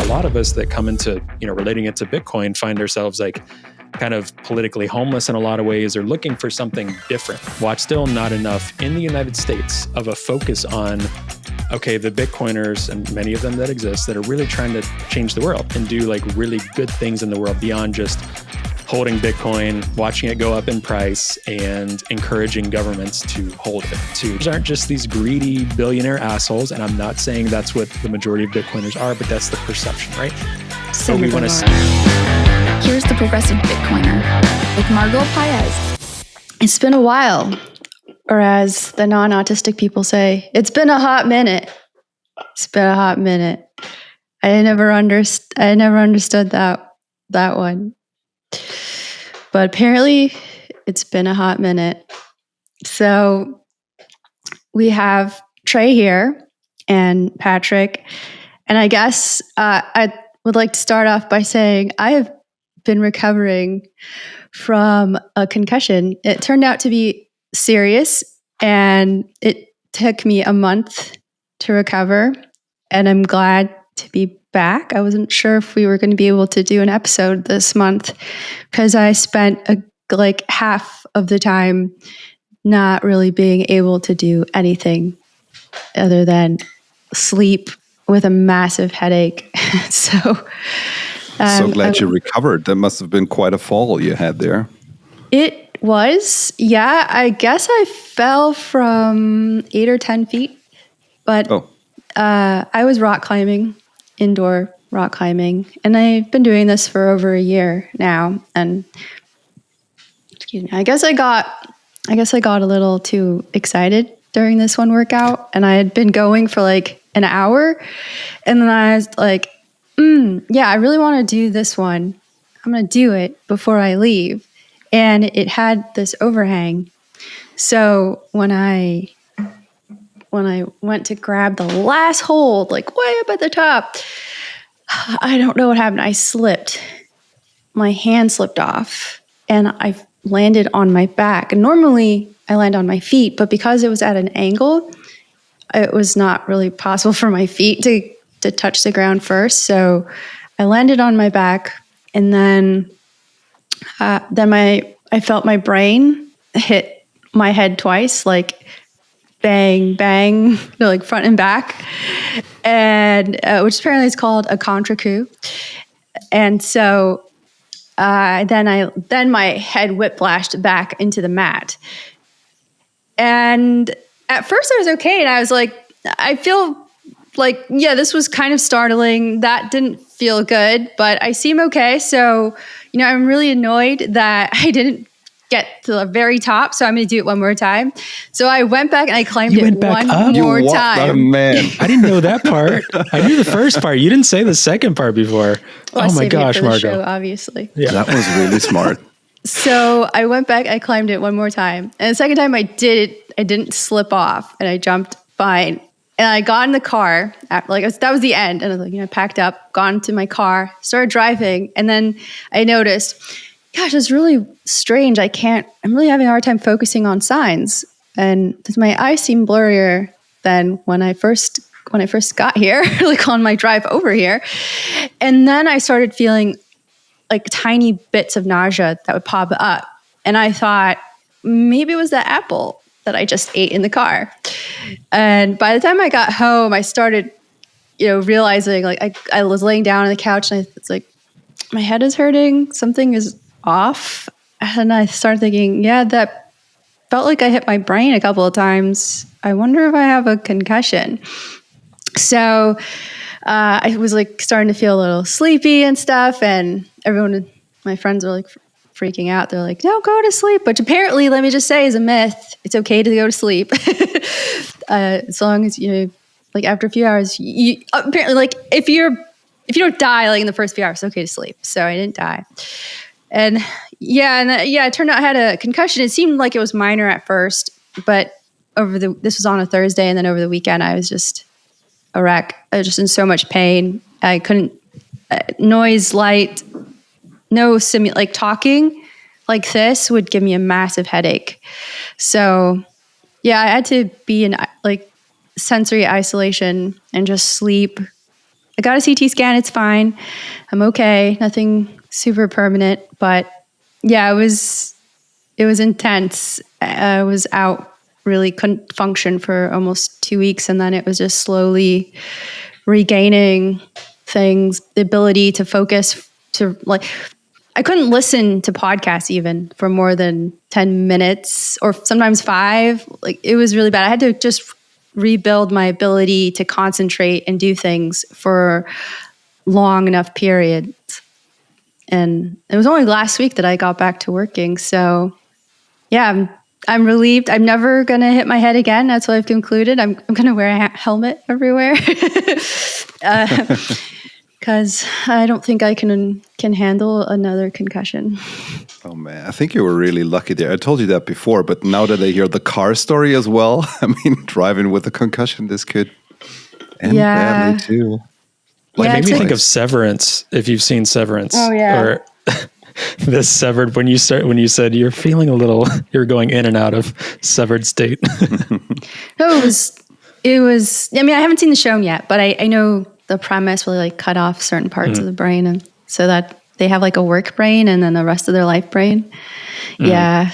a lot of us that come into, relating it to Bitcoin find ourselves like kind of politically homeless in a lot of ways or looking for something different. While still not enough in the United States of a focus on, okay, the Bitcoiners and many of them that exist that are really trying to change the world and do like really good things in the world beyond just holding Bitcoin, watching it go up in price, and encouraging governments to hold it too. These aren't just these greedy billionaire assholes, and I'm not saying that's what the majority of Bitcoiners are, but that's the perception, right? So we want to. Here's the progressive Bitcoiner with Margot Paez. It's been a while, or as the non-autistic people say, it's been a hot minute. It's been a hot minute. I never understood that one. But apparently, it's been a hot minute. So we have Trey here and Patrick. And I guess I would like to start off by saying I have been recovering from a concussion. It turned out to be serious, and it took me a month to recover. And I'm glad to be back. I wasn't sure if we were going to be able to do an episode this month because I spent like half of the time not really being able to do anything other than sleep with a massive headache. So glad you recovered. That must have been quite a fall you had there. It was, yeah. I guess I fell from 8 or 10 feet, but I was rock climbing. Indoor rock climbing, and I've been doing this for over a year now. And I guess I got a little too excited during this one workout, and I had been going for like an hour, and then I was like, yeah, I really want to do this one. I'm gonna do it before I leave. And it had this overhang, so when I went to grab the last hold, like way up at the top, I don't know what happened. I slipped. My hand slipped off and I landed on my back. And normally I land on my feet, but because it was at an angle, it was not really possible for my feet to touch the ground first. So I landed on my back, and then I felt my brain hit my head twice, like bang, bang, like front and back, and which apparently is called a contra coup. And so then my head whiplashed back into the mat. And at first I was okay, and I was like, I feel like, yeah, this was kind of startling. That didn't feel good, but I seem okay. So, I'm really annoyed that I didn't get to the very top, so I'm going to do it one more time. So I went back and I climbed it one more time. Man. I didn't know that part. I knew the first part. You didn't say the second part before. Well, oh my gosh, Margot! Show, obviously, yeah, that was really smart. So I went back, I climbed it one more time, and the second time I did it, I didn't slip off, and I jumped fine. And I got in the car, that was the end, and I was like, I packed up, got into my car, started driving, and then I noticed, gosh, it's really strange. I'm really having a hard time focusing on signs. And my eyes seem blurrier than when I first got here, like on my drive over here. And then I started feeling like tiny bits of nausea that would pop up. And I thought maybe it was the apple that I just ate in the car. And by the time I got home, I started, realizing, like I was laying down on the couch and it's like, my head is hurting. Something is off. And I started thinking, yeah, that felt like I hit my brain a couple of times. I wonder if I have a concussion. So I was like starting to feel a little sleepy and stuff. And my friends were like freaking out. They're like, no, go to sleep. Which apparently, let me just say, is a myth. It's okay to go to sleep. As long as like after a few hours, apparently, like if you don't die like in the first few hours, it's okay to sleep. So I didn't die. And it turned out I had a concussion. It seemed like it was minor at first, but this was on a Thursday, and then over the weekend I was just a wreck. I was just in so much pain. I couldn't noise, light, no like talking like this would give me a massive headache. So I had to be in like sensory isolation and just sleep I got a CT scan. It's fine. I'm okay. Nothing super permanent, but yeah, it was intense. I was out, really couldn't function for almost 2 weeks. And then it was just slowly regaining things, the ability to focus, to like, I couldn't listen to podcasts even for more than 10 minutes or sometimes 5. Like, it was really bad. I had to just rebuild my ability to concentrate and do things for long enough periods. And it was only last week that I got back to working. So yeah, I'm relieved. I'm never going to hit my head again. That's what I've concluded. I'm going to wear a helmet everywhere. Because I don't think I can handle another concussion. Oh man, I think you were really lucky there. I told you that before, but now that I hear the car story as well, I mean, driving with a concussion, this could end badly too. Like, it made me think of Severance. If you've seen Severance, or this severed when you said you're feeling a little, you're going in and out of severed state. No, it was. I mean, I haven't seen the show yet, but I know the premise will like cut off certain parts of the brain, and so that they have like a work brain and then the rest of their life brain. Yeah,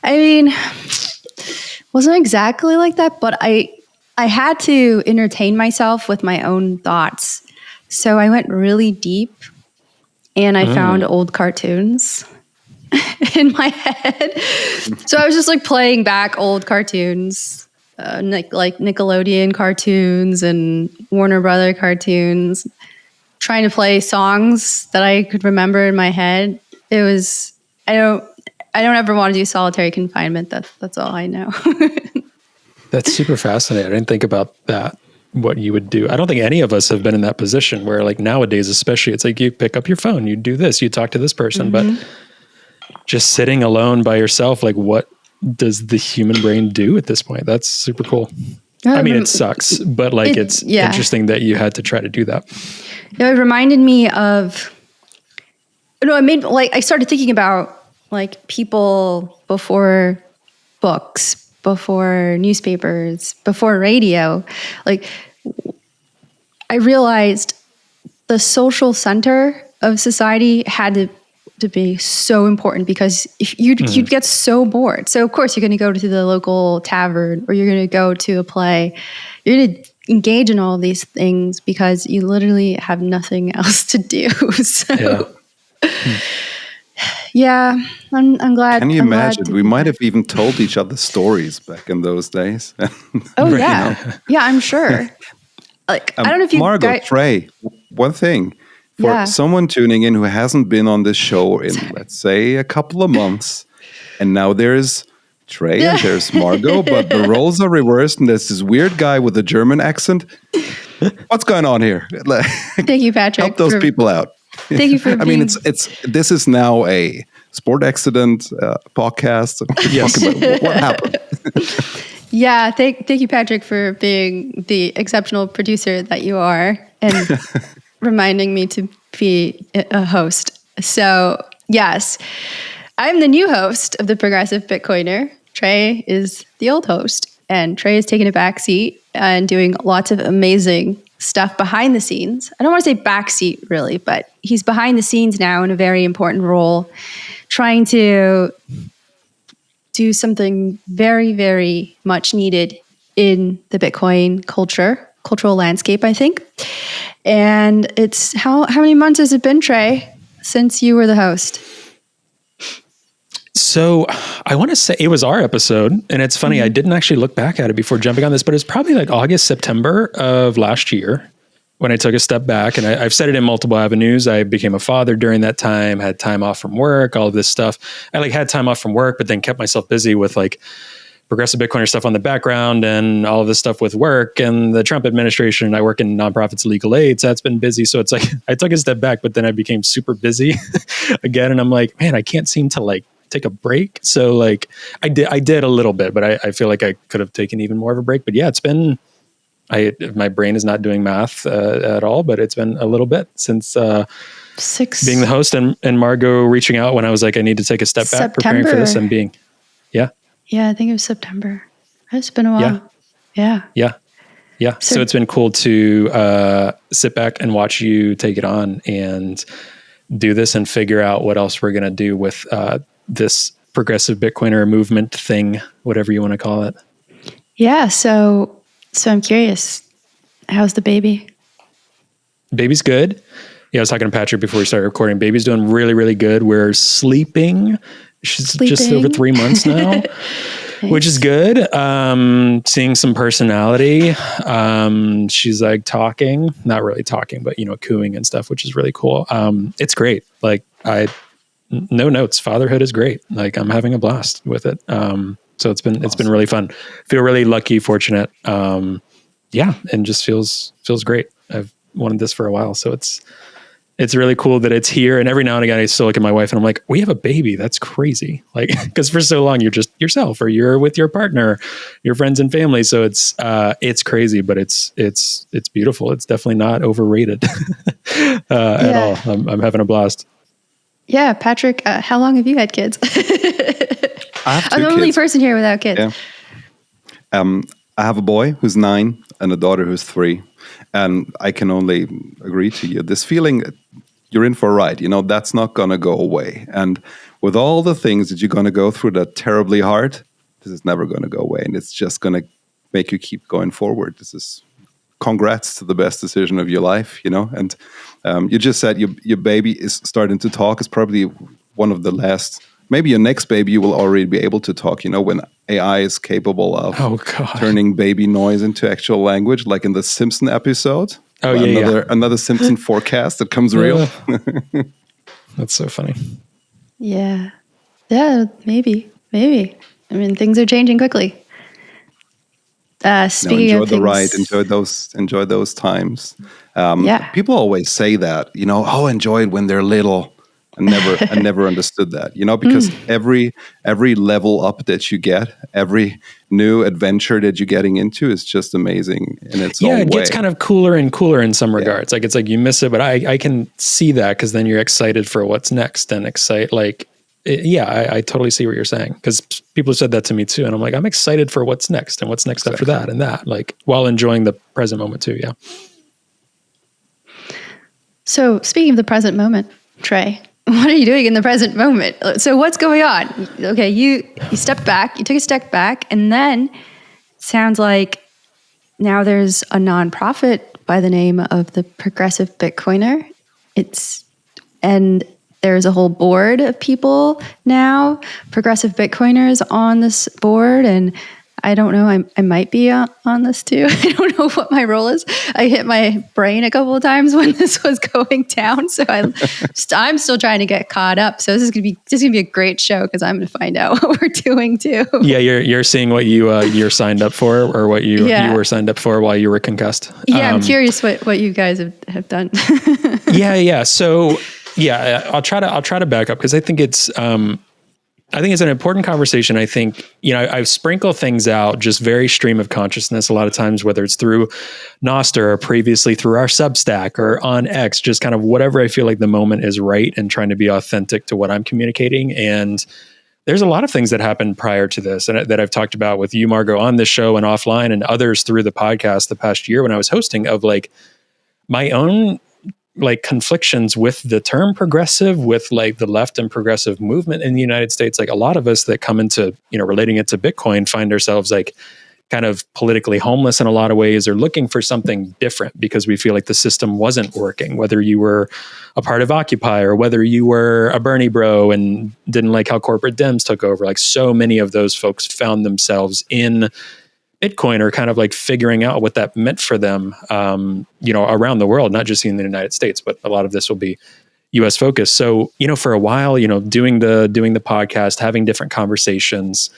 I mean, wasn't exactly like that, but I had to entertain myself with my own thoughts. So I went really deep and I found old cartoons in my head. So I was just like playing back old cartoons, like Nickelodeon cartoons and Warner Brother cartoons, trying to play songs that I could remember in my head. It was, I don't ever want to do solitary confinement. That's all I know. That's super fascinating. I didn't think about that. What you would do. I don't think any of us have been in that position where, like, nowadays, especially, it's like you pick up your phone, you do this, you talk to this person, but just sitting alone by yourself, like, what does the human brain do at this point? That's super cool. I mean, it sucks, but like, it's interesting that you had to try to do that. It reminded me of, I started thinking about like people before books, before newspapers, before radio. Like, I realized the social center of society had to be so important, because if you'd get so bored. So of course you're going to go to the local tavern, or you're going to go to a play. You're going to engage in all of these things because you literally have nothing else to do. So yeah, I'm glad. Can you imagine? We might have even told each other stories back in those days. Oh yeah, yeah, I'm sure. Like, I don't know if you, Margot, Trey, one thing for someone tuning in who hasn't been on this show in, let's say, a couple of months, and now there's Trey and there's Margot, but the roles are reversed, and there's this weird guy with a German accent. What's going on here? Thank you, Patrick. Help those people out. Thank you for. I mean, this is now a sport accident podcast. Yes. What happened? Yeah, thank you, Patrick, for being the exceptional producer that you are, and reminding me to be a host. So yes, I'm the new host of the Progressive Bitcoiner. Trey is the old host, and Trey is taking a back seat and doing lots of amazing stuff behind the scenes. I don't want to say backseat really, but he's behind the scenes now in a very important role, trying to do something very, very much needed in the Bitcoin cultural landscape, I think. And it's how many months has it been, Trey, since you were the host? So I want to say it was our episode, and it's funny, I didn't actually look back at it before jumping on this, but it's probably like August, September of last year when I took a step back, and I've said it in multiple avenues. I became a father during that time, had time off from work, all of this stuff. I like had time off from work, but then kept myself busy with like Progressive Bitcoiner stuff on the background and all of this stuff with work and the Trump administration. I work in nonprofits, legal aid, so that's been busy. So it's like, I took a step back, but then I became super busy again. And I'm like, man, I can't seem to like take a break. So like I did a little bit, but I feel like I could have taken even more of a break. But yeah, it's been, my brain is not doing math at all, but it's been a little bit since being the host and Margot reaching out when I was like, I need to take a step back, preparing for this and being, Yeah, I think it was September. It's been a while. Yeah. Yeah. So it's been cool to sit back and watch you take it on and do this and figure out what else we're going to do with this progressive Bitcoiner movement thing, whatever you want to call it. Yeah. So I'm curious, how's the baby? Baby's good. Yeah, I was talking to Patrick before we started recording. Baby's doing really, really good. We're sleeping. She's just over 3 months now, nice. Which is good. Seeing some personality. She's like talking, not really talking, but cooing and stuff, which is really cool. It's great. Like no notes. Fatherhood is great. Like I'm having a blast with it. So it's been really fun. Feel really lucky, fortunate. Yeah, and just feels great. I've wanted this for a while, so it's really cool that it's here. And every now and again, I still look at my wife and I'm like, we have a baby. That's crazy. Like, because for so long you're just yourself, or you're with your partner, your friends and family. So it's crazy, but it's beautiful. It's definitely not overrated at all. I'm having a blast. Yeah, Patrick, how long have you had kids? I'm the only person here without kids. Yeah. I have a boy who's 9 and a daughter who's 3. And I can only agree to you. This feeling, you're in for a ride. That's not going to go away. And with all the things that you're going to go through that are terribly hard, this is never going to go away. And it's just going to make you keep going forward. This is congrats to the best decision of your life, And you just said your baby is starting to talk. It's probably one of the last. Maybe your next baby you will already be able to talk, when AI is capable of turning baby noise into actual language, like in the Simpson episode. Another Simpson forecast that comes real. That's so funny. Yeah. Yeah, maybe. I mean, things are changing quickly. Speaking enjoy of the things, ride, enjoy those times. People always say that, enjoy it when they're little. I never understood that, because every level up that you get, every new adventure that you're getting into is just amazing in its own way. Yeah, it gets kind of cooler and cooler in some regards. Like it's like you miss it, but I can see that because then you're excited for what's next and I totally see what you're saying, because people have said that to me too, and I'm like, I'm excited for what's next and what's next after that and that, like while enjoying the present moment too. Yeah. So speaking of the present moment, Trey. What are you doing in the present moment? So what's going on? Okay, you stepped back, you took a step back, and then it sounds like now there's a nonprofit by the name of the Progressive Bitcoiner. And there's a whole board of people now, Progressive Bitcoiners on this board, and I don't know, I might be on this too. I don't know what my role is. I hit my brain a couple of times when this was going down. So I'm still trying to get caught up. So this is gonna be a great show, because I'm gonna find out what we're doing too. Yeah, you're seeing what you're signed up for, or what you were signed up for while you were concussed. Yeah, I'm curious what you guys have done. Yeah. So I'll try to back up, because I think it's an important conversation. I think, I sprinkle things out just very stream of consciousness a lot of times, whether it's through Nostr or previously through our Substack or on X, just kind of whatever I feel like the moment is right, and trying to be authentic to what I'm communicating. And there's a lot of things that happened prior to this, and that I've talked about with you, Margot, on this show and offline, and others through the podcast the past year when I was hosting, of like my own like conflictions with the term progressive, with like the left and progressive movement in the United States. Like a lot of us that come into, relating it to Bitcoin, find ourselves like kind of politically homeless in a lot of ways, or looking for something different because we feel like the system wasn't working, whether you were a part of Occupy or whether you were a Bernie bro and didn't like how corporate Dems took over. Like so many of those folks found themselves in Bitcoin, or kind of like figuring out what that meant for them, around the world, not just in the United States, but a lot of this will be US focused. So, for a while, doing the podcast, having different conversations,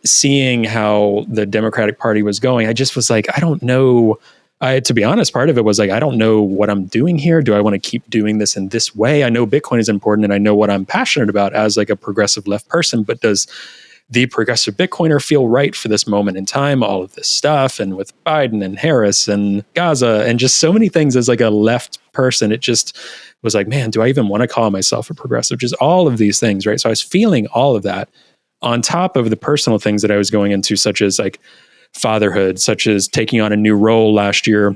seeing how the Democratic Party was going, I just was like, I don't know. To be honest, part of it was like, I don't know what I'm doing here. Do I want to keep doing this in this way? I know Bitcoin is important and I know what I'm passionate about as like a progressive left person, but does the progressive Bitcoiner feel right for this moment in time? All of this stuff, and with Biden and Harris and Gaza and just so many things as like a left person, it just was like, man, do I even want to call myself a progressive? Just all of these things, right? So I was feeling all of that on top of the personal things that I was going into, such as like fatherhood, such as taking on a new role last year.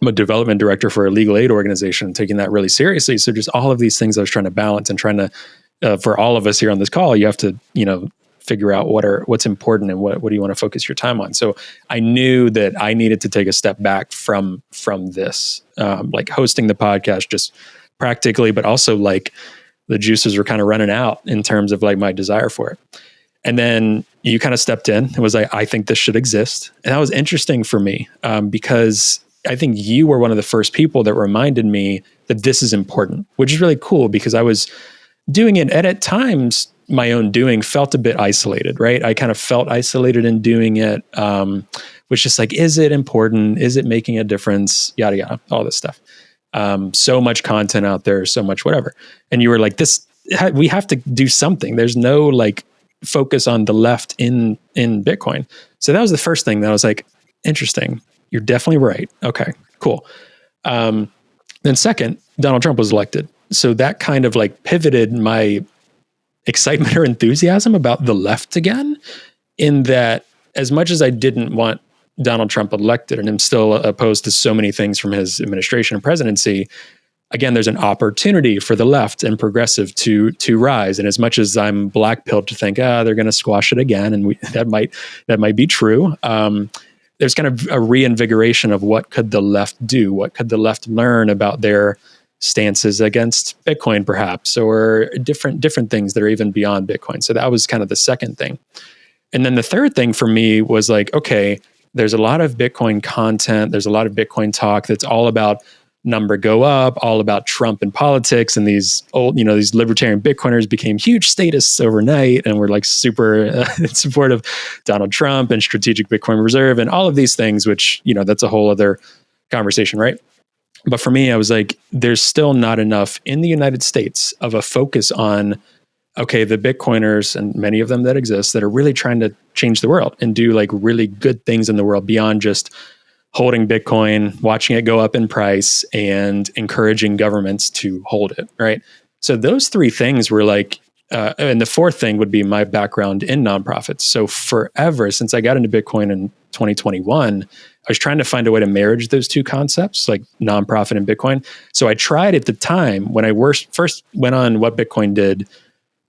I'm a development director for a legal aid organization, taking that really seriously. So just all of these things I was trying to balance and trying to, for all of us here on this call, you have to, figure out what's important and what do you want to focus your time on. So I knew that I needed to take a step back from this, like hosting the podcast, just practically, but also like the juices were kind of running out in terms of like my desire for it. And then you kind of stepped in and was like, I think this should exist. And that was interesting for me because I think you were one of the first people that reminded me that this is important, which is really cool because I was doing it. And at times my own doing felt a bit isolated, right? I kind of felt isolated in doing it. Was just like, is it important? Is it making a difference? Yada, yada, all this stuff. So much content out there, so much whatever. And you were like, we have to do something. There's no like focus on the left in Bitcoin. So that was the first thing that I was like, interesting. You're definitely right. Okay, cool. Then second, Donald Trump was elected. So that kind of like pivoted my excitement or enthusiasm about the left again, in that as much as I didn't want Donald Trump elected and I'm still opposed to so many things from his administration and presidency, again, there's an opportunity for the left and progressive to rise. And as much as I'm black-pilled to think, they're going to squash it again, and that might be true, there's kind of a reinvigoration of what could the left do? What could the left learn about their stances against Bitcoin, perhaps, or different things that are even beyond Bitcoin? So that was kind of the second thing. And then the third thing for me was like, okay, there's a lot of Bitcoin content. There's a lot of Bitcoin talk that's all about number go up, all about Trump and politics. And these these libertarian Bitcoiners became huge statists overnight and were like super in support of Donald Trump and strategic Bitcoin reserve and all of these things, which, that's a whole other conversation, right? But for me, I was like, there's still not enough in the United States of a focus on, okay, the Bitcoiners and many of them that exist that are really trying to change the world and do like really good things in the world beyond just holding Bitcoin, watching it go up in price, and encouraging governments to hold it, right? So those three things were like, and the fourth thing would be my background in nonprofits. So forever, since I got into Bitcoin in 2021, I was trying to find a way to marriage those two concepts, like nonprofit and Bitcoin. So I tried at the time when I first went on What Bitcoin Did,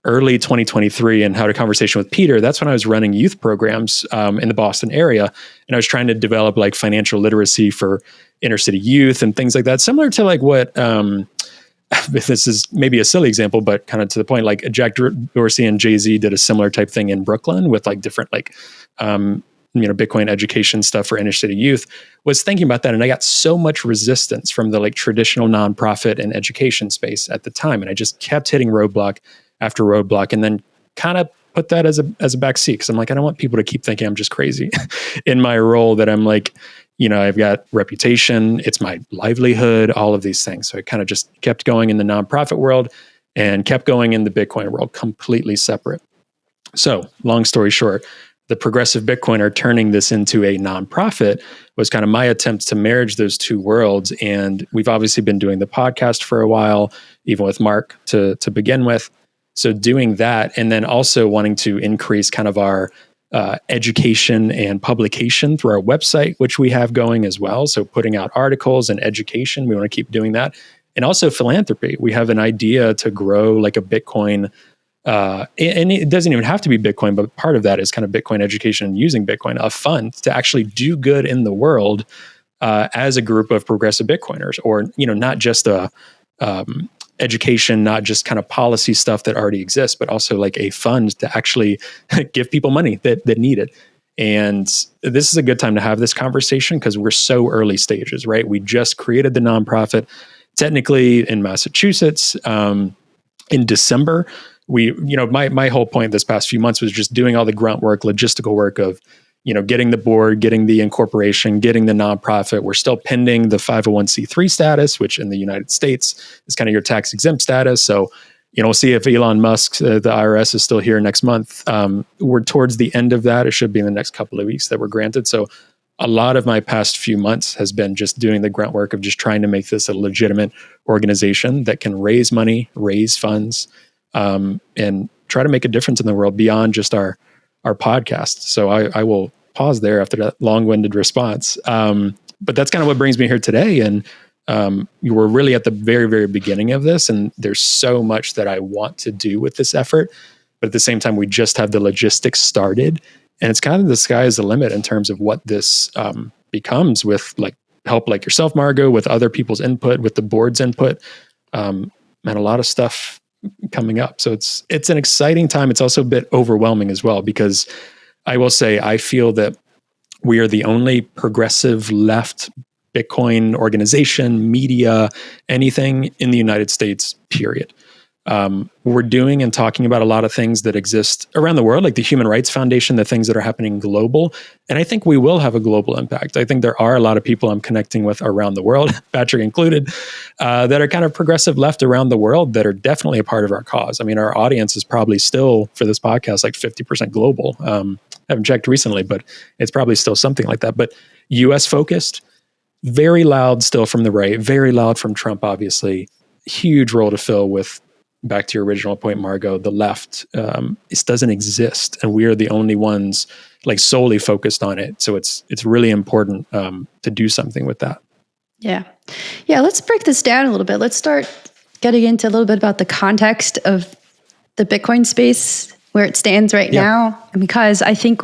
early 2023, and had a conversation with Peter. That's when I was running youth programs in the Boston area. And I was trying to develop like financial literacy for inner city youth and things like that. Similar to like what, this is maybe a silly example, but kind of to the point, like Jack Dorsey and Jay-Z did a similar type thing in Brooklyn with like different like, Bitcoin education stuff for inner city youth. Was thinking about that. And I got so much resistance from the like traditional nonprofit and education space at the time. And I just kept hitting roadblock after roadblock, and then kind of put that as a backseat, because I'm like, I don't want people to keep thinking I'm just crazy in my role, that I'm like, I've got reputation, it's my livelihood, all of these things. So I kind of just kept going in the nonprofit world and kept going in the Bitcoin world, completely separate. So long story short, the progressive Bitcoiner turning this into a nonprofit was kind of my attempt to marriage those two worlds. And we've obviously been doing the podcast for a while, even with Mark to begin with. So doing that, and then also wanting to increase kind of our education and publication through our website, which we have going as well. So putting out articles and education, we want to keep doing that. And also philanthropy. We have an idea to grow like a Bitcoin, and it doesn't even have to be Bitcoin, but part of that is kind of Bitcoin education and using Bitcoin, a fund to actually do good in the world as a group of progressive Bitcoiners, or, not just a education, not just kind of policy stuff that already exists, but also like a fund to actually give people money that need it. And this is a good time to have this conversation because we're so early stages, right? We just created the nonprofit technically in Massachusetts in December. My whole point this past few months was just doing all the grunt work, logistical work of, getting the board, getting the incorporation, getting the nonprofit. We're still pending the 501c3 status, which in the United States is kind of your tax exempt status. So, we'll see if Elon Musk, the IRS, is still here next month. We're towards the end of that. It should be in the next couple of weeks that we're granted. So a lot of my past few months has been just doing the grunt work of just trying to make this a legitimate organization that can raise money, raise funds, and try to make a difference in the world beyond just our podcast. So I will pause there after that long-winded response. But that's kind of what brings me here today. And you were really at the very, very beginning of this, and there's so much that I want to do with this effort. But at the same time, we just have the logistics started, and it's kind of the sky is the limit in terms of what this becomes with like help like yourself, Margot, with other people's input, with the board's input, and a lot of stuff coming up. So it's an exciting time. It's also a bit overwhelming as well, because I will say I feel that we are the only progressive left Bitcoin organization, media, anything in the United States, period. We're doing and talking about a lot of things that exist around the world, like the Human Rights Foundation, the things that are happening global. And I think we will have a global impact. I think there are a lot of people I'm connecting with around the world, Patrick included, that are kind of progressive left around the world that are definitely a part of our cause. I mean, our audience is probably still, for this podcast, like 50% global. I haven't checked recently, but it's probably still something like that. But US focused, very loud still from the right, very loud from Trump, obviously. Huge role to fill with, back to your original point, Margot, the left. It doesn't exist, and we are the only ones like solely focused on it. So it's really important to do something with that. Yeah. Let's break this down a little bit. Let's start getting into a little bit about the context of the Bitcoin space, where it stands right now. And because I think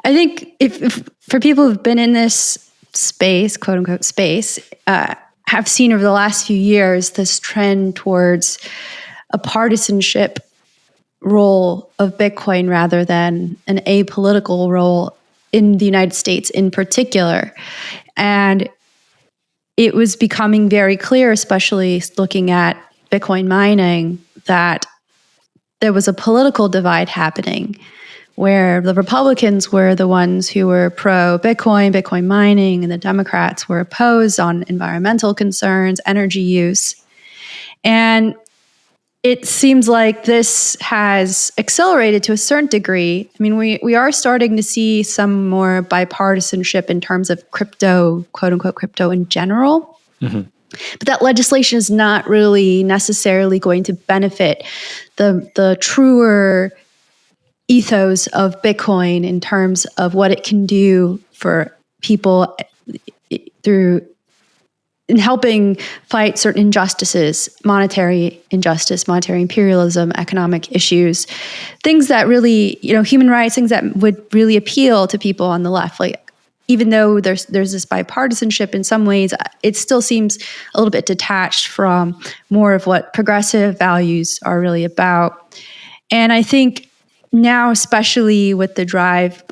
if for people who've been in this space, quote unquote space, have seen over the last few years this trend towards a partisanship role of Bitcoin rather than an apolitical role in the United States in particular. And it was becoming very clear, especially looking at Bitcoin mining, that there was a political divide happening, where the Republicans were the ones who were pro-Bitcoin, Bitcoin mining, and the Democrats were opposed on environmental concerns, energy use. And it seems like this has accelerated to a certain degree. I mean, we are starting to see some more bipartisanship in terms of crypto, quote-unquote crypto in general. Mm-hmm. But that legislation is not really necessarily going to benefit the truer ethos of Bitcoin in terms of what it can do for people in helping fight certain injustices, monetary injustice, monetary imperialism, economic issues, things that really, human rights, things that would really appeal to people on the left. Like, even though there's this bipartisanship in some ways, it still seems a little bit detached from more of what progressive values are really about. And I think now, especially with the drive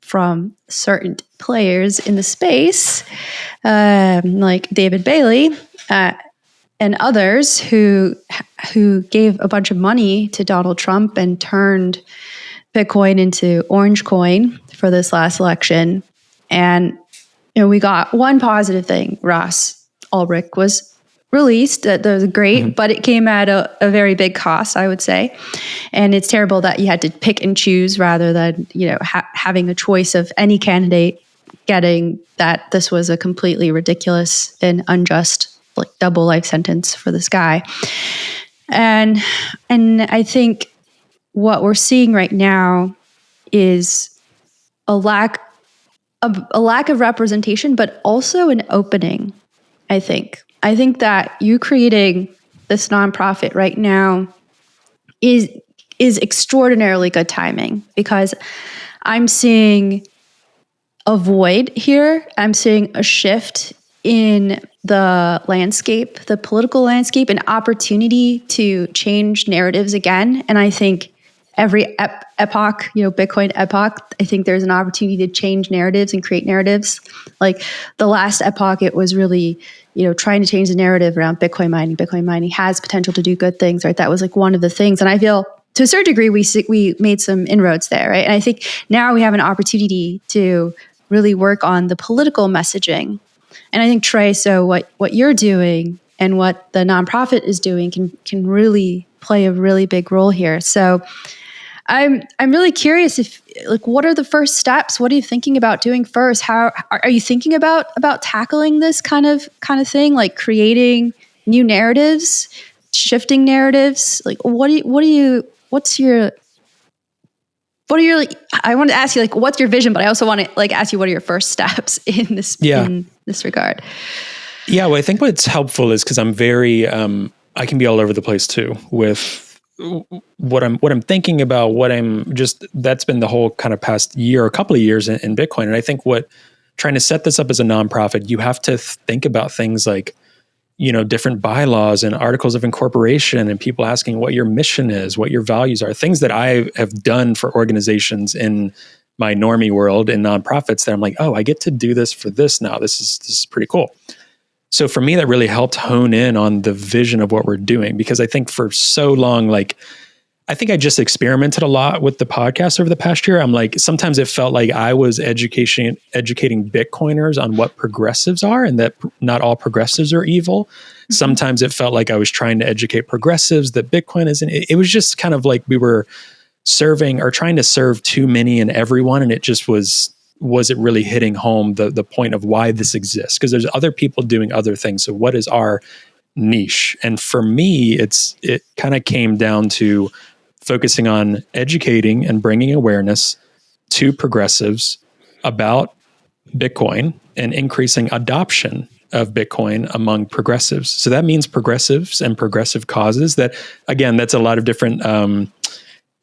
from certain players in the space, like David Bailey and others who gave a bunch of money to Donald Trump and turned Bitcoin into orange coin for this last election. And we got one positive thing. Ross Ulbricht was released. That was great, mm-hmm. but it came at a very big cost, I would say. And it's terrible that you had to pick and choose rather than having a choice of any candidate getting that. This was a completely ridiculous and unjust, like, double life sentence for this guy. And I think what we're seeing right now is a lack of representation, but also an opening. I think that you creating this nonprofit right now is extraordinarily good timing, because I'm seeing a void here. I'm seeing a shift in the landscape, the political landscape, an opportunity to change narratives again. And I think every epoch, Bitcoin epoch, I think there's an opportunity to change narratives and create narratives. Like the last epoch, it was really, trying to change the narrative around Bitcoin mining. Bitcoin mining has potential to do good things, right? That was like one of the things. And I feel to a certain degree, we made some inroads there, right? And I think now we have an opportunity to really work on the political messaging. And I think, Trey, so what you're doing and what the nonprofit is doing can really play a really big role here. So I'm really curious what are the first steps? What are you thinking about doing first? How are you thinking about tackling this kind of thing, like creating new narratives, shifting narratives? Like what's your what are your, I want to ask you, like, what's your vision, but I also want to like ask you, what are your first steps in this regard? Yeah, well, I think what's helpful is because I'm very, I can be all over the place too with what I'm thinking about, that's been the whole kind of past year, a couple of years in Bitcoin. And I think trying to set this up as a nonprofit, you have to think about things like, different bylaws and articles of incorporation and people asking what your mission is, what your values are, things that I have done for organizations in my normie world in nonprofits that I'm like, oh, I get to do this for this now. This is pretty cool. So for me, that really helped hone in on the vision of what we're doing, because I think for so long, I think I just experimented a lot with the podcast over the past year. I'm like, sometimes it felt like I was educating Bitcoiners on what progressives are and that not all progressives are evil. Mm-hmm. Sometimes it felt like I was trying to educate progressives that Bitcoin isn't. It was just kind of like we were serving or trying to serve too many and everyone. And it just wasn't really hitting home the point of why this exists, because there's other people doing other things. So what is our niche? And for me, it kind of came down to focusing on educating and bringing awareness to progressives about Bitcoin and increasing adoption of Bitcoin among progressives. So that means progressives and progressive causes that, again, that's a lot of different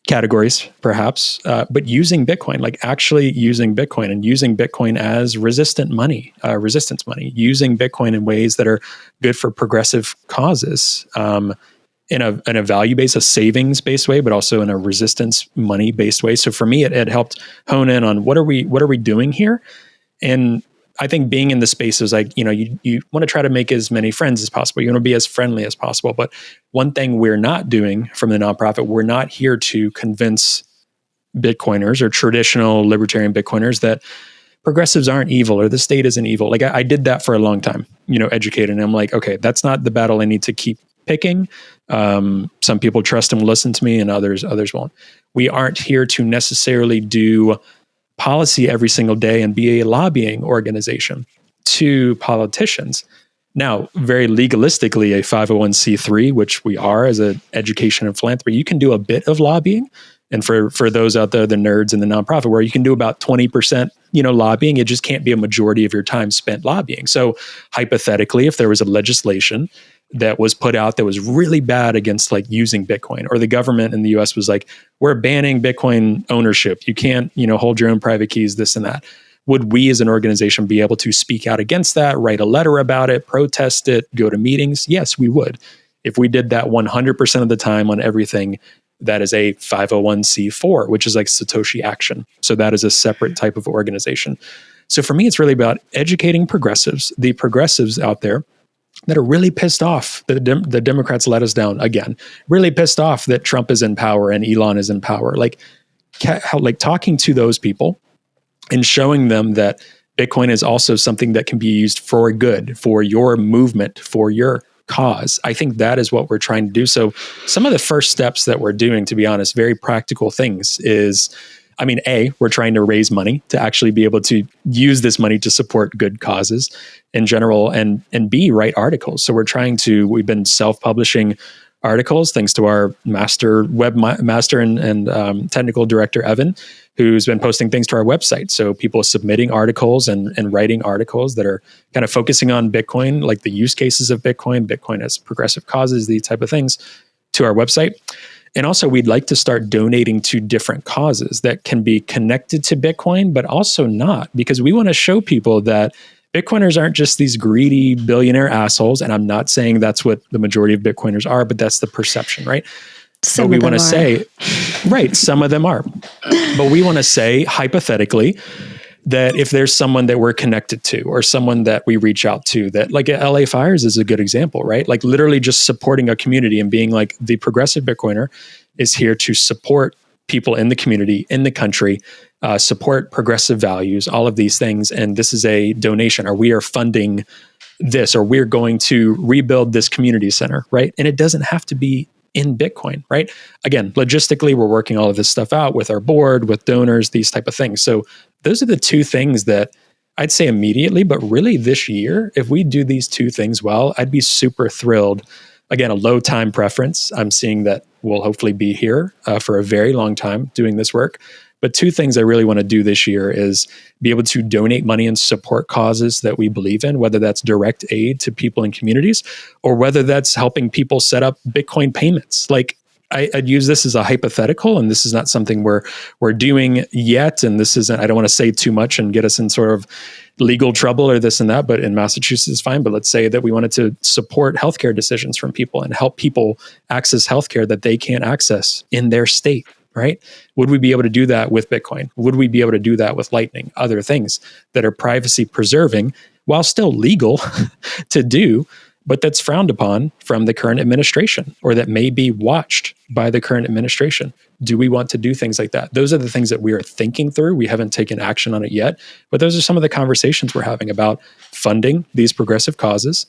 categories perhaps, but using Bitcoin, like actually using Bitcoin and using Bitcoin as resistance money, using Bitcoin in ways that are good for progressive causes, in a value-based, a savings-based way, but also in a resistance money-based way. So for me, it helped hone in on what are we doing here? And I think being in the space is like, you want to try to make as many friends as possible. You want to be as friendly as possible. But one thing we're not doing from the nonprofit, we're not here to convince Bitcoiners or traditional libertarian Bitcoiners that progressives aren't evil or the state isn't evil. Like I did that for a long time, educated. And I'm like, okay, that's not the battle I need to keep picking. Some people trust and will listen to me and others won't. We aren't here to necessarily do policy every single day and be a lobbying organization to politicians. Now, very legalistically, a 501c3, which we are as an education and philanthropy, you can do a bit of lobbying. And for those out there, the nerds in the nonprofit, where you can do about 20%, lobbying, it just can't be a majority of your time spent lobbying. So hypothetically, if there was a legislation that was put out that was really bad against like using Bitcoin, or the government in the US was like, we're banning Bitcoin ownership. You can't, hold your own private keys, this and that. Would we as an organization be able to speak out against that, write a letter about it, protest it, go to meetings? Yes, we would. If we did that 100% of the time on everything, that is a 501c4, which is like Satoshi Action. So that is a separate type of organization. So for me, it's really about educating progressives, the progressives out there that are really pissed off that the Democrats let us down again, really pissed off that Trump is in power and Elon is in power. Like talking to those people and showing them that Bitcoin is also something that can be used for good, for your movement, for your cause. I think that is what we're trying to do. So some of the first steps that we're doing, to be honest, very practical things is, A, we're trying to raise money to actually be able to use this money to support good causes in general, and B, write articles. So we've been self-publishing articles thanks to our webmaster and technical director, Evan, who's been posting things to our website. So people submitting articles and writing articles that are kind of focusing on Bitcoin, like the use cases of Bitcoin as progressive causes, these type of things, to our website. And also, we'd like to start donating to different causes that can be connected to Bitcoin, but also not, because we want to show people that Bitcoiners aren't just these greedy billionaire assholes. And I'm not saying that's what the majority of Bitcoiners are, but that's the perception, right? But we want to say, right, some of them are. But we want to say, hypothetically, that if there's someone that we're connected to or someone that we reach out to, that like LA Fires is a good example, right? Like literally just supporting a community and being like, the progressive Bitcoiner is here to support people in the community, in the country, support progressive values, all of these things. And this is a donation, or we are funding this, or we're going to rebuild this community center, right? And it doesn't have to be in Bitcoin, right? Again, logistically, we're working all of this stuff out with our board, with donors, these type of things. So those are the two things that I'd say immediately, but really this year, if we do these two things well, I'd be super thrilled. Again, a low time preference. I'm seeing that we'll hopefully be here for a very long time doing this work. But two things I really want to do this year is be able to donate money and support causes that we believe in, whether that's direct aid to people in communities or whether that's helping people set up Bitcoin payments. Like I'd use this as a hypothetical, and this is not something we're doing yet. And this isn't, I don't want to say too much and get us in sort of legal trouble or this and that, but in Massachusetts is fine. But let's say that we wanted to support healthcare decisions from people and help people access healthcare that they can't access in their state, right? Would we be able to do that with Bitcoin? Would we be able to do that with Lightning? Other things that are privacy preserving while still legal to do, but that's frowned upon from the current administration or that may be watched by the current administration. Do we want to do things like that? Those are the things that we are thinking through. We haven't taken action on it yet, but those are some of the conversations we're having about funding these progressive causes,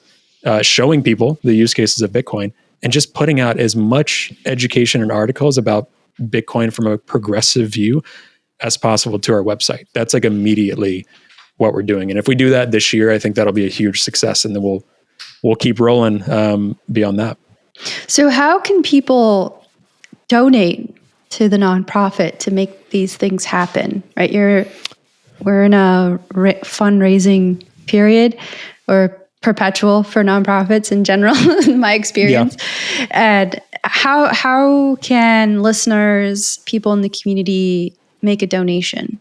showing people the use cases of Bitcoin, and just putting out as much education and articles about Bitcoin from a progressive view as possible to our website. That's like immediately what we're doing. And if we do that this year, I think that'll be a huge success, and then we'll keep rolling beyond that. So how can people donate to the nonprofit to make these things happen? Right? We're in a fundraising period, or perpetual for nonprofits in general, in my experience. Yeah. And how can listeners, people in the community, make a donation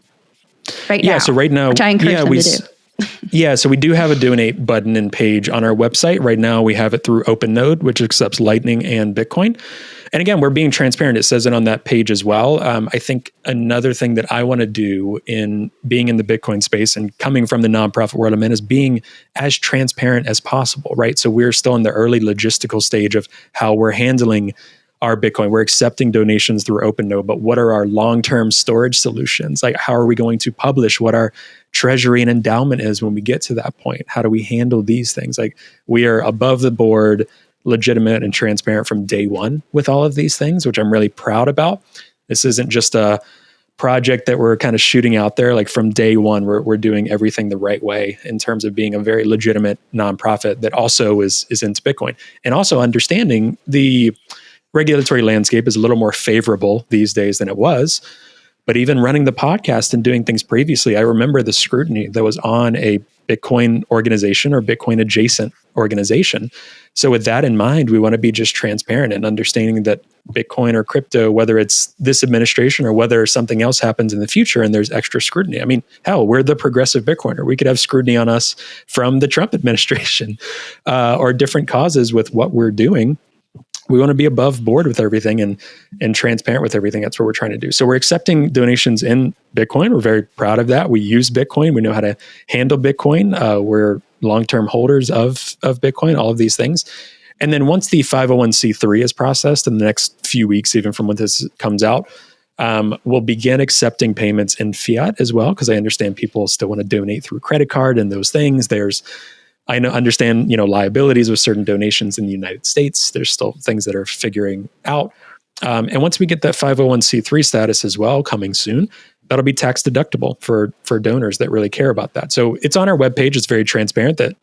right now? Yeah, so right now, which I encourage them to do. Yeah, so we do have a donate button and page on our website. Right now, we have it through OpenNode, which accepts Lightning and Bitcoin. And again, we're being transparent. It says it on that page as well. I think another thing that I want to do in being in the Bitcoin space and coming from the nonprofit world I'm in is being as transparent as possible, right? So we're still in the early logistical stage of how we're handling our Bitcoin. We're accepting donations through OpenNode, but what are our long-term storage solutions? Like, how are we going to publish what our treasury and endowment is when we get to that point? How do we handle these things? Like, we are above the board, legitimate and transparent from day one with all of these things, which I'm really proud about. This isn't just a project that we're kind of shooting out there. Like, from day one, we're doing everything the right way in terms of being a very legitimate nonprofit that also is into Bitcoin, and also understanding the regulatory landscape is a little more favorable these days than it was. But even running the podcast and doing things previously, I remember the scrutiny that was on a Bitcoin organization or Bitcoin adjacent organization. So with that in mind, we want to be just transparent and understanding that Bitcoin or crypto, whether it's this administration or whether something else happens in the future and there's extra scrutiny. I mean, hell, we're the progressive Bitcoiner. We could have scrutiny on us from the Trump administration or different causes with what we're doing. We want to be above board with everything and transparent with everything. That's what we're trying to do. So we're accepting donations in Bitcoin. We're very proud of that. We use Bitcoin. We know how to handle Bitcoin. We're long-term holders of Bitcoin, all of these things. And then once the 501c3 is processed in the next few weeks, even from when this comes out, we'll begin accepting payments in fiat as well, because I understand people still want to donate through credit card and those things. I understand, liabilities with certain donations in the United States. There's still things that are figuring out. And once we get that 501c3 status as well coming soon, that'll be tax deductible for donors that really care about that. So it's on our webpage. It's very transparent that,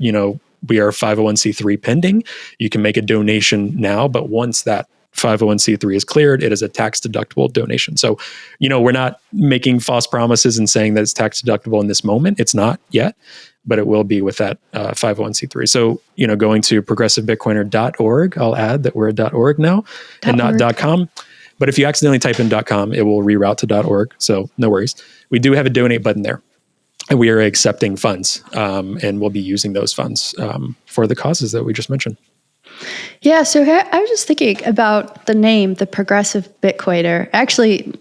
we are 501c3 pending. You can make a donation now, but once that 501c3 is cleared, it is a tax deductible donation. So, we're not making false promises and saying that it's tax deductible in this moment. It's not yet, but it will be with that 501c3. So, going to progressivebitcoiner.org, I'll add that we're at .org now and not .com. But if you accidentally type in .com, it will reroute to .org. So no worries. We do have a donate button there, and we are accepting funds, and we'll be using those funds for the causes that we just mentioned. Yeah, so I was just thinking about the name, the Progressive Bitcoiner. Actually,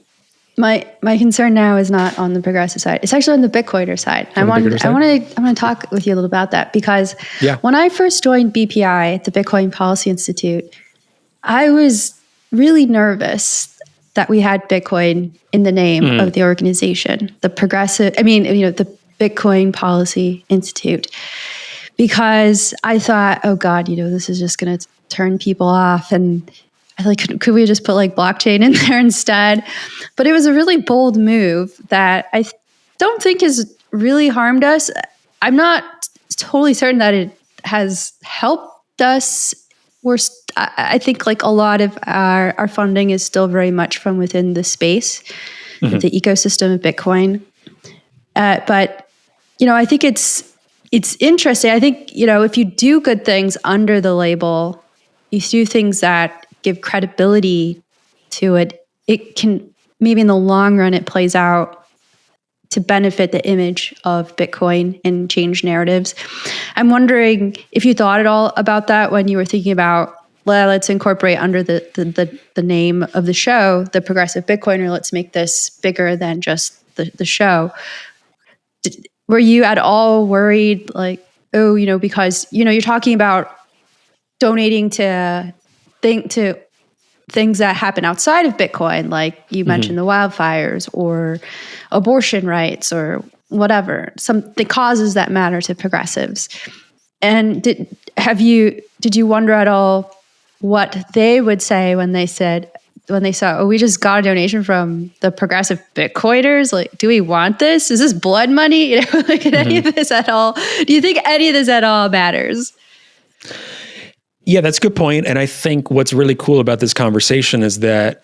my concern now is not on the progressive side. It's actually on the Bitcoiner side. I want to talk with you a little about that, because when I first joined BPI, the Bitcoin Policy Institute, I was really nervous that we had Bitcoin in the name of the organization, the Bitcoin Policy Institute, because I thought, oh God, this is just going to turn people off. And I like, could we just put like blockchain in there instead? But it was a really bold move that I don't think has really harmed us. I'm not totally certain that it has helped us. I think like a lot of our funding is still very much from within the space. the ecosystem of Bitcoin. But, I think it's interesting. I think, if you do good things under the label, you do things that give credibility to it, it can, maybe in the long run, it plays out to benefit the image of Bitcoin and change narratives. I'm wondering if you thought at all about that when you were thinking about, well, let's incorporate under the name of the show, the Progressive Bitcoiner, let's make this bigger than just the show. Were you at all worried, like, because, you're talking about donating to things that happen outside of Bitcoin, like you mentioned the wildfires or abortion rights or whatever, the causes that matter to progressives. And did you wonder at all what they would say when they saw, we just got a donation from the Progressive Bitcoiners? Like, do we want this? Is this blood money? Any of this at all? Do you think any of this at all matters? Yeah, that's a good point. And I think what's really cool about this conversation is that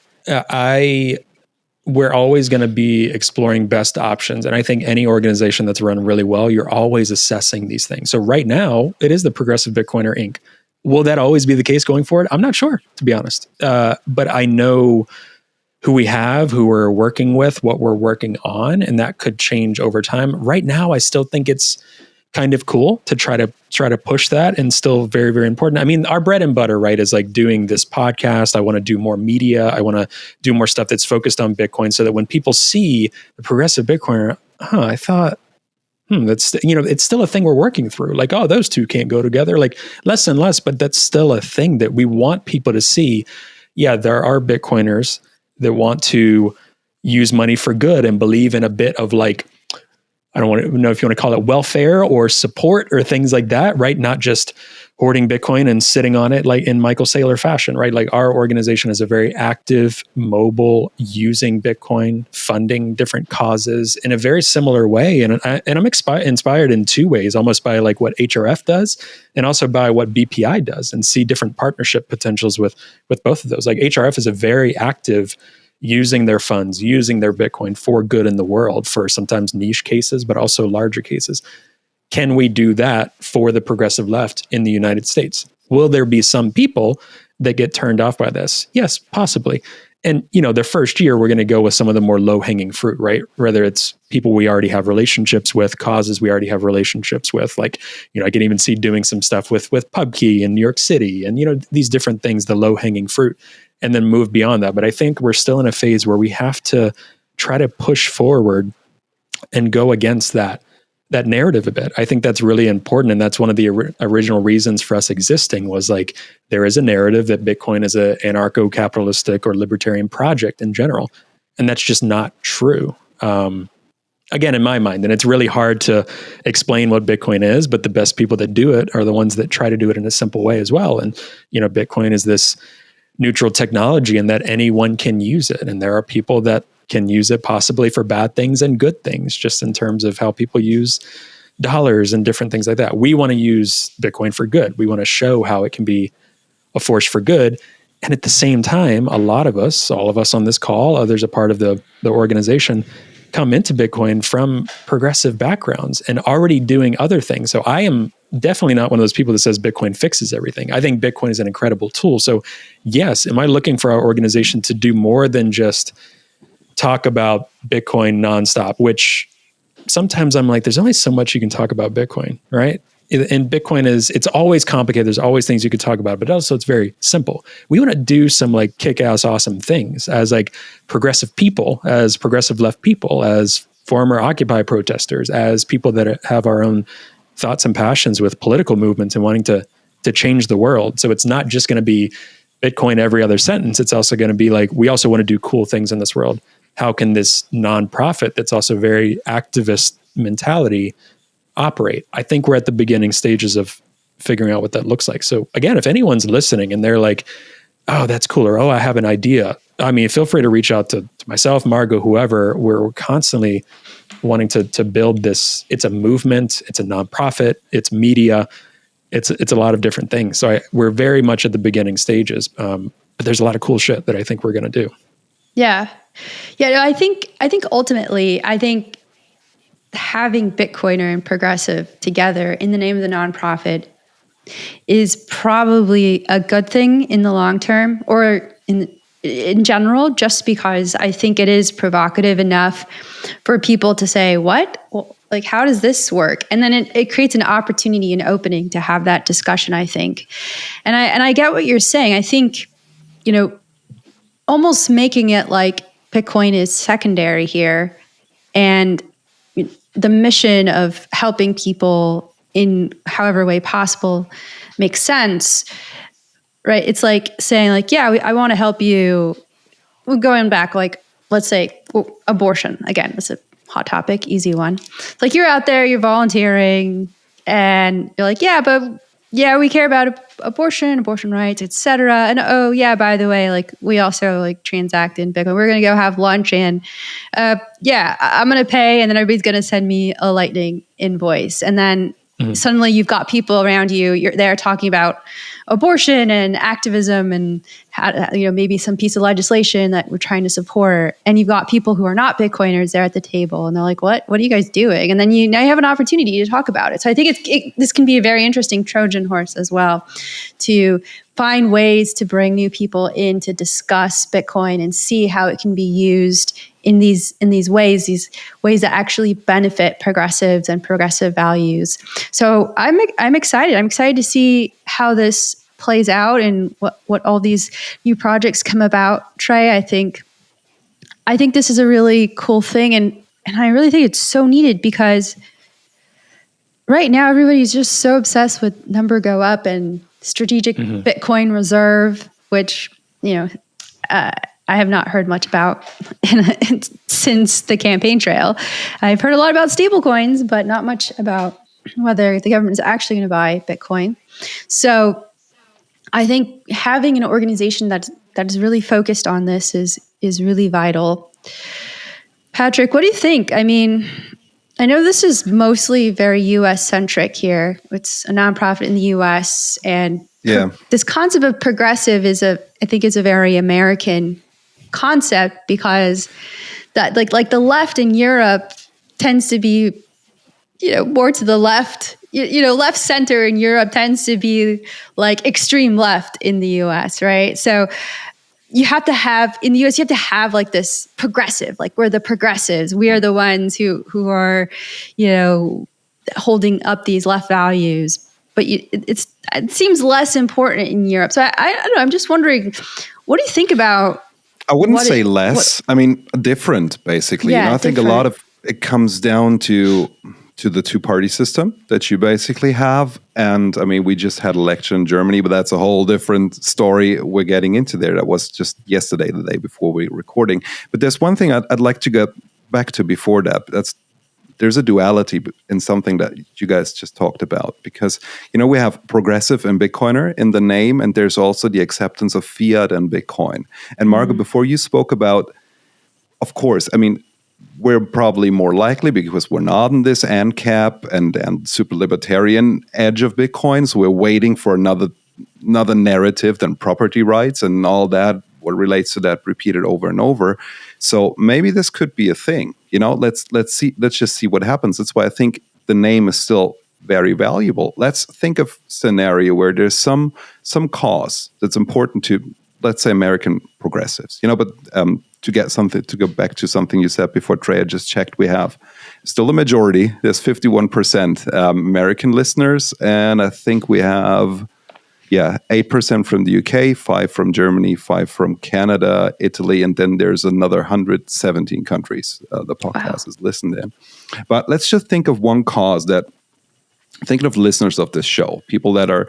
we're always going to be exploring best options. And I think any organization that's run really well, you're always assessing these things. So right now, it is the Progressive Bitcoiner Inc. Will that always be the case going forward? I'm not sure, to be honest. But I know who we have, who we're working with, what we're working on, and that could change over time. Right now, I still think it's kind of cool to try to push that, and still very, very important. I mean, our bread and butter, right, is like doing this podcast. I want to do more media. I want to do more stuff that's focused on Bitcoin, so that when people see the Progressive Bitcoiner, I thought, that's, it's still a thing we're working through. Like, oh, those two can't go together, like less and less, but that's still a thing that we want people to see. Yeah, there are Bitcoiners that want to use money for good and believe in a bit of, like, I don't want to know if you want to call it welfare or support or things like that, right? Not just hoarding Bitcoin and sitting on it like in Michael Saylor fashion, right? Like, our organization is a very active, mobile, using Bitcoin, funding different causes in a very similar way. And I'm inspired in two ways, almost by like what HRF does and also by what BPI does, and see different partnership potentials with both of those. Like, HRF is a very active, using their funds, using their Bitcoin for good in the world, for sometimes niche cases, but also larger cases. Can we do that for the progressive left in the United States? Will there be some people that get turned off by this? Yes, possibly. And, the first year, we're going to go with some of the more low-hanging fruit, right? Whether it's people we already have relationships with, causes we already have relationships with. Like, I can even see doing some stuff with PubKey in New York City and, these different things, the low-hanging fruit, and then move beyond that. But I think we're still in a phase where we have to try to push forward and go against that narrative a bit. I think that's really important. And that's one of the original reasons for us existing, was like, there is a narrative that Bitcoin is an anarcho-capitalistic or libertarian project in general. And that's just not true. Again, in my mind, and it's really hard to explain what Bitcoin is, but the best people that do it are the ones that try to do it in a simple way as well. And, Bitcoin is this neutral technology, and that anyone can use it. And there are people that can use it possibly for bad things and good things, just in terms of how people use dollars and different things like that. We want to use Bitcoin for good. We want to show how it can be a force for good. And at the same time, a lot of us, all of us on this call, others a part of the organization, come into Bitcoin from progressive backgrounds and already doing other things. So I am definitely not one of those people that says Bitcoin fixes everything. I think Bitcoin is an incredible tool. So yes, am I looking for our organization to do more than just talk about Bitcoin nonstop, which sometimes I'm like, there's only so much you can talk about Bitcoin, right? And Bitcoin it's always complicated. There's always things you could talk about, but also it's very simple. We want to do some like kick-ass awesome things as like progressive people, as progressive left people, as former Occupy protesters, as people that have our own thoughts and passions with political movements and wanting to change the world. So it's not just going to be Bitcoin every other sentence. It's also going to be like, we also want to do cool things in this world. How can this nonprofit that's also very activist mentality operate? I think we're at the beginning stages of figuring out what that looks like. So again, if anyone's listening and they're like, oh, that's cool, or oh, I have an idea, I mean, feel free to reach out to myself, Margot, whoever. We're constantly wanting to build this. It's a movement, it's a nonprofit, it's media, it's a lot of different things. So we're very much at the beginning stages, but there's a lot of cool shit that I think we're going to do. Yeah. Yeah, no, I think ultimately, having Bitcoiner and progressive together in the name of the nonprofit is probably a good thing in the long term, or in general, just because I think it is provocative enough for people to say, what? Well, like, how does this work? And then it creates an opportunity and opening to have that discussion, I think. And I get what you're saying. I think, almost making it like Bitcoin is secondary here, and the mission of helping people in however way possible makes sense, right? It's like saying, like, yeah, I want to help you. We're going back, like, let's say abortion. Again, it's a hot topic, easy one. It's like you're out there, you're volunteering, and you're like, yeah, but yeah, we care about abortion rights, etc. And oh yeah, by the way, like, we also like transact in Bitcoin. We're gonna go have lunch, and yeah, I'm gonna pay, and then everybody's gonna send me a Lightning invoice, and then suddenly you've got people around you. You're there talking about abortion and activism, and maybe some piece of legislation that we're trying to support. And you've got people who are not Bitcoiners there at the table, and they're like, "What are you guys doing?" And then now you have an opportunity to talk about it. So I think this can be a very interesting Trojan horse as well, to find ways to bring new people in to discuss Bitcoin and see how it can be used in these ways that actually benefit progressives and progressive values. So I'm excited. I'm excited to see how this plays out and what all these new projects come about. Trey, I think this is a really cool thing, and I really think it's so needed, because right now everybody's just so obsessed with number go up and strategic Bitcoin reserve, which I have not heard much about since the campaign trail. I've heard a lot about stable coins, but not much about whether the government is actually going to buy Bitcoin. So I think having an organization that is really focused on this is really vital. Patrick, what do you think? I mean, I know this is mostly very U.S. centric here. It's a nonprofit in the U.S. and this concept of progressive I think is a very American concept, because that like the left in Europe tends to be more to the left. Left center in Europe tends to be like extreme left in the US, right? So you have to have, in the US, you have to have like this progressive, like we're the progressives. We are the ones who are, holding up these left values. But it seems less important in Europe. So I don't know. I'm just wondering, what do you think about? I wouldn't say less. I mean, different, basically. Yeah, I think a lot of it comes down to the two-party system that you basically have. And I mean, we just had an election in Germany, but that's a whole different story we're getting into there. That was just yesterday, the day before we were recording. But there's one thing I'd like to get back to before that. There's a duality in something that you guys just talked about, because, we have progressive and Bitcoiner in the name, and there's also the acceptance of fiat and Bitcoin. And Margot, before you spoke about, of course, I mean, we're probably more likely, because we're not in this ANCAP and super libertarian edge of Bitcoin, so we're waiting for another narrative than property rights and all that, what relates to that, repeated over and over. So maybe this could be a thing. Let's just see what happens. That's why I think the name is still very valuable. Let's think of scenario where there's some cause that's important to, let's say, American progressives. But to go back to something you said before, Trey, I just checked, we have still a majority. There's 51% American listeners, and I think we have 8% from the UK, 5 from Germany, 5 from Canada, Italy, and then there's another 117 countries the podcast is listened in. But let's just think of one cause that, thinking of listeners of this show, people that are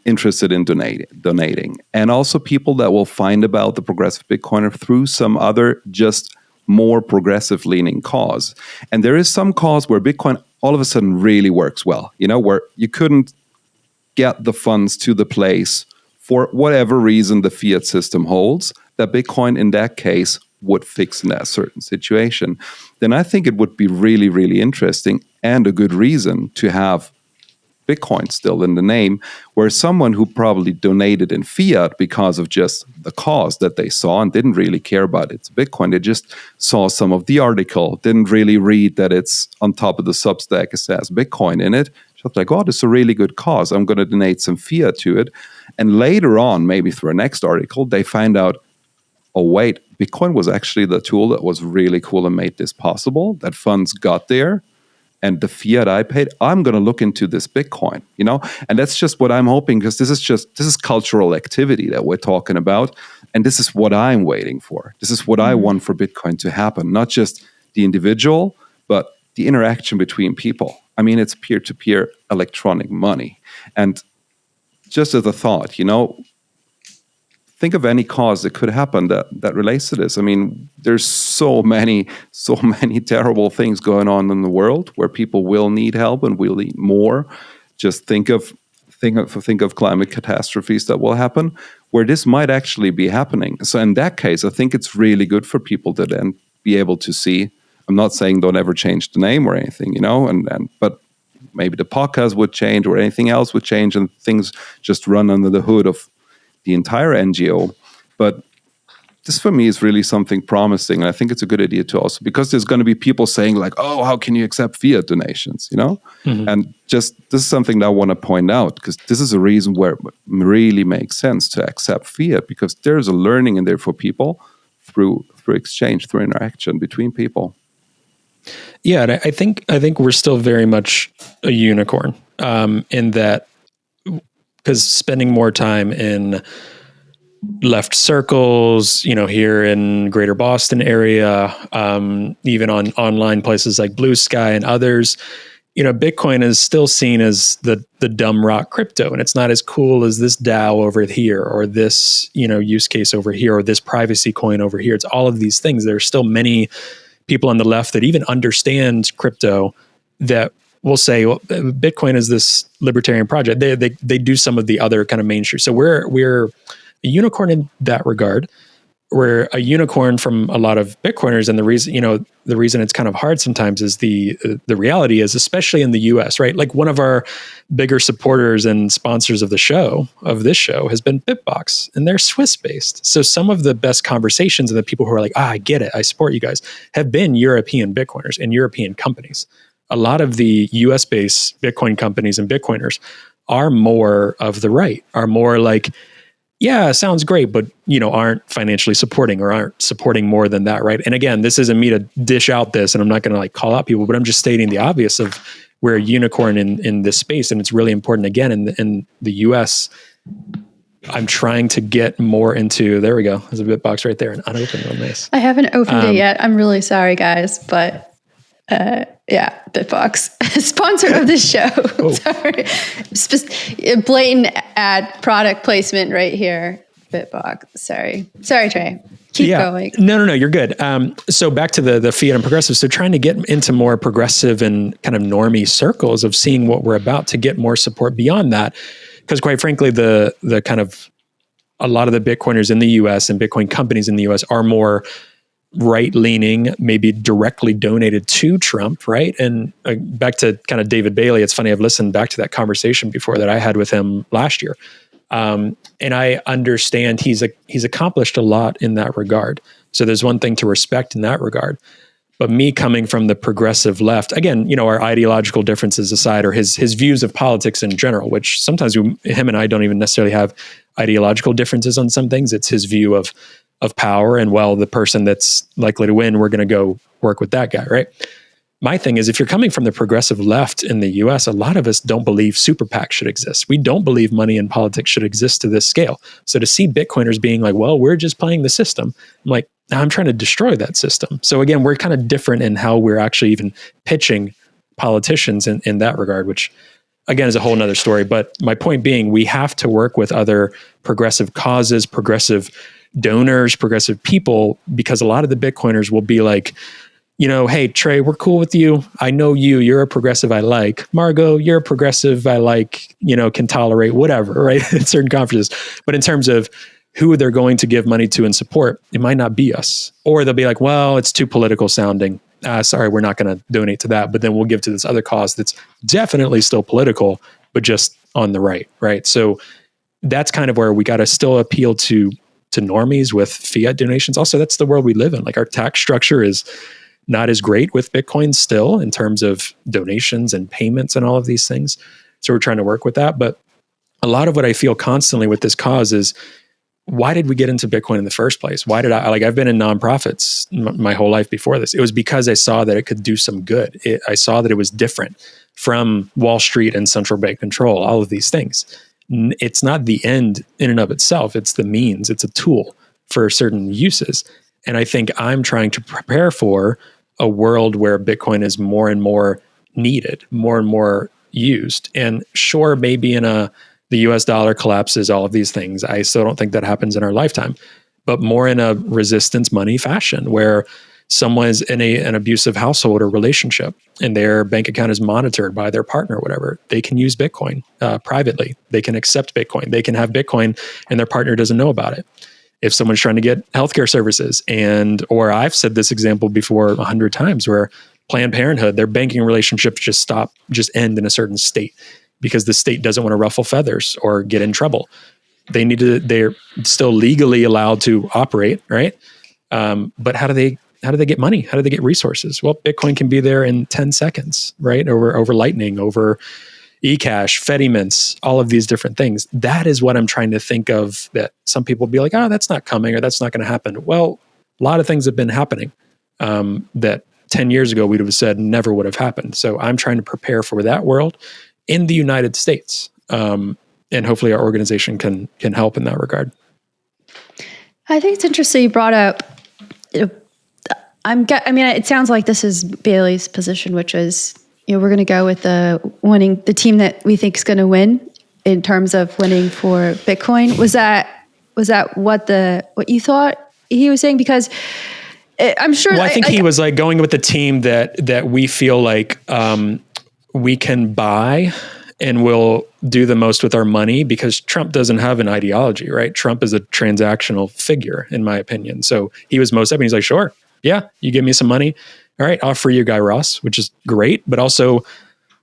interested in donating, and also people that will find about the progressive Bitcoiner through some other just more progressive leaning cause. And there is some cause where Bitcoin all of a sudden really works well, where you couldn't get the funds to the place for whatever reason the fiat system holds, that Bitcoin in that case would fix in that certain situation. Then I think it would be really, really interesting and a good reason to have Bitcoin still in the name, where someone who probably donated in fiat because of just the cause that they saw and didn't really care about it's Bitcoin. They just saw some of the article, didn't really read that it's on top of the Substack, it says Bitcoin in it. Just like, oh, this is a really good cause. I'm going to donate some fiat to it. And later on, maybe through a next article, they find out, oh, wait, Bitcoin was actually the tool that was really cool and made this possible, that funds got there. And the fiat I paid, I'm going to look into this Bitcoin, And that's just what I'm hoping, because this is cultural activity that we're talking about. And this is what I'm waiting for. This is what I want for Bitcoin to happen, not just the individual, but the interaction between people. I mean, it's peer-to-peer electronic money. And just as a thought, think of any cause that could happen that relates to this. I mean, there's so many terrible things going on in the world where people will need help and will need more. Just think of climate catastrophes that will happen where this might actually be happening. So in that case, I think it's really good for people to then be able to see. I'm not saying don't ever change the name or anything, but maybe the podcast would change or anything else would change and things just run under the hood of the entire NGO. But this for me is really something promising. And I think it's a good idea to also, because there's going to be people saying like, oh, how can you accept fiat donations, And just this is something that I want to point out, because this is a reason where it really makes sense to accept fiat, because there's a learning in there for people through exchange, through interaction between people. Yeah, and I think we're still very much a unicorn in that, because spending more time in left circles, here in Greater Boston area, even on online places like Blue Sky and others, Bitcoin is still seen as the dumb rock crypto, and it's not as cool as this DAO over here, or this use case over here, or this privacy coin over here. It's all of these things. There are still many people on the left that even understand crypto that will say, well, Bitcoin is this libertarian project. They do some of the other kind of mainstream. So we're a unicorn in that regard. We're a unicorn from a lot of Bitcoiners, and the reason it's kind of hard sometimes is the reality is, especially in the US, right? Like one of our bigger supporters and sponsors of this show has been Bitbox, and they're Swiss based. So some of the best conversations and the people who are like, I get it, I support you guys, have been European Bitcoiners and European companies. A lot of the US based Bitcoin companies and Bitcoiners are more of the right, are more like, yeah, sounds great, but aren't financially supporting or aren't supporting more than that, right? And again, this isn't me to dish out this, and I'm not going to like call out people, but I'm just stating the obvious of we're a unicorn in this space, and it's really important. Again, in the US, I'm trying to get more into. There we go. There's a Bitbox right there, an unopened one. Nice. I haven't opened it yet. I'm really sorry, guys, but. Yeah, Bitbox, sponsor of this show. Oh. Sorry, blatant ad product placement right here. Bitbox. Sorry, Trey. Keep going. No, you're good. So back to the fiat and progressive. So trying to get into more progressive and kind of normie circles of seeing what we're about to get more support beyond that, because quite frankly, the kind of a lot of the Bitcoiners in the U.S. and Bitcoin companies in the U.S. are more right-leaning, maybe directly donated to Trump, right? And back to kind of David Bailey, it's funny, I've listened back to that conversation before that I had with him last year. And I understand he's accomplished a lot in that regard. So there's one thing to respect in that regard. But me coming from the progressive left, again, our ideological differences aside, or his views of politics in general, which sometimes him and I don't even necessarily have ideological differences on some things. It's his view of power, and the person that's likely to win, we're going to go work with that guy, right? My thing is, if you're coming from the progressive left in the US, a lot of us don't believe super PACs should exist. We don't believe money in politics should exist to this scale. So to see Bitcoiners being like, well, we're just playing the system, I'm like, now I'm trying to destroy that system. So again, we're kind of different in how we're actually even pitching politicians in that regard, which again is a whole nother story. But my point being, we have to work with other progressive causes, progressive donors, progressive people, because a lot of the Bitcoiners will be like, hey, Trey, we're cool with you. I know you're a progressive I like. Margot, you're a progressive I like, can tolerate whatever, right? In certain conferences. But in terms of who they're going to give money to and support, it might not be us. Or they'll be like, well, it's too political sounding. Sorry, we're not going to donate to that. But then we'll give to this other cause that's definitely still political, but just on the right? So that's kind of where we got to still appeal to normies with fiat donations. Also, that's the world we live in. Like our tax structure is not as great with Bitcoin still in terms of donations and payments and all of these things. So we're trying to work with that. But a lot of what I feel constantly with this cause is, why did we get into Bitcoin in the first place? Why did I've been in nonprofits my whole life before this. It was because I saw that it could do some good. I saw that it was different from Wall Street and central bank control, all of these things. It's not the end in and of itself. It's the means. It's a tool for certain uses. And I think I'm trying to prepare for a world where Bitcoin is more and more needed, more and more used. And sure, maybe the US dollar collapses, all of these things. I still don't think that happens in our lifetime, but more in a resistance money fashion where someone's in an abusive household or relationship and their bank account is monitored by their partner or whatever. They can use Bitcoin privately. They can accept Bitcoin. They can have Bitcoin and their partner doesn't know about it. If someone's trying to get healthcare services or I've said this example before 100 times where Planned Parenthood, their banking relationships just end in a certain state because the state doesn't want to ruffle feathers or get in trouble. They're still legally allowed to operate, right? But how do they get money? How do they get resources? Well, Bitcoin can be there in 10 seconds, right? Over Lightning, over eCash, Fedimints, all of these different things. That is what I'm trying to think of, that some people be like, oh, that's not coming or that's not going to happen. Well, a lot of things have been happening that 10 years ago we'd have said never would have happened. So I'm trying to prepare for that world in the United States. And hopefully our organization can help in that regard. I think it's interesting you brought up, it sounds like this is Bailey's position, which is, we're going to go with the team that we think is going to win in terms of winning for Bitcoin. Was that what you thought he was saying? Because I'm sure. Well, I think he was like going with the team that we feel like we can buy and will do the most with our money, because Trump doesn't have an ideology, right? Trump is a transactional figure, in my opinion. So he was most up and he's like, sure, yeah, you give me some money. All right, I'll free you, Guy Ross, which is great, but also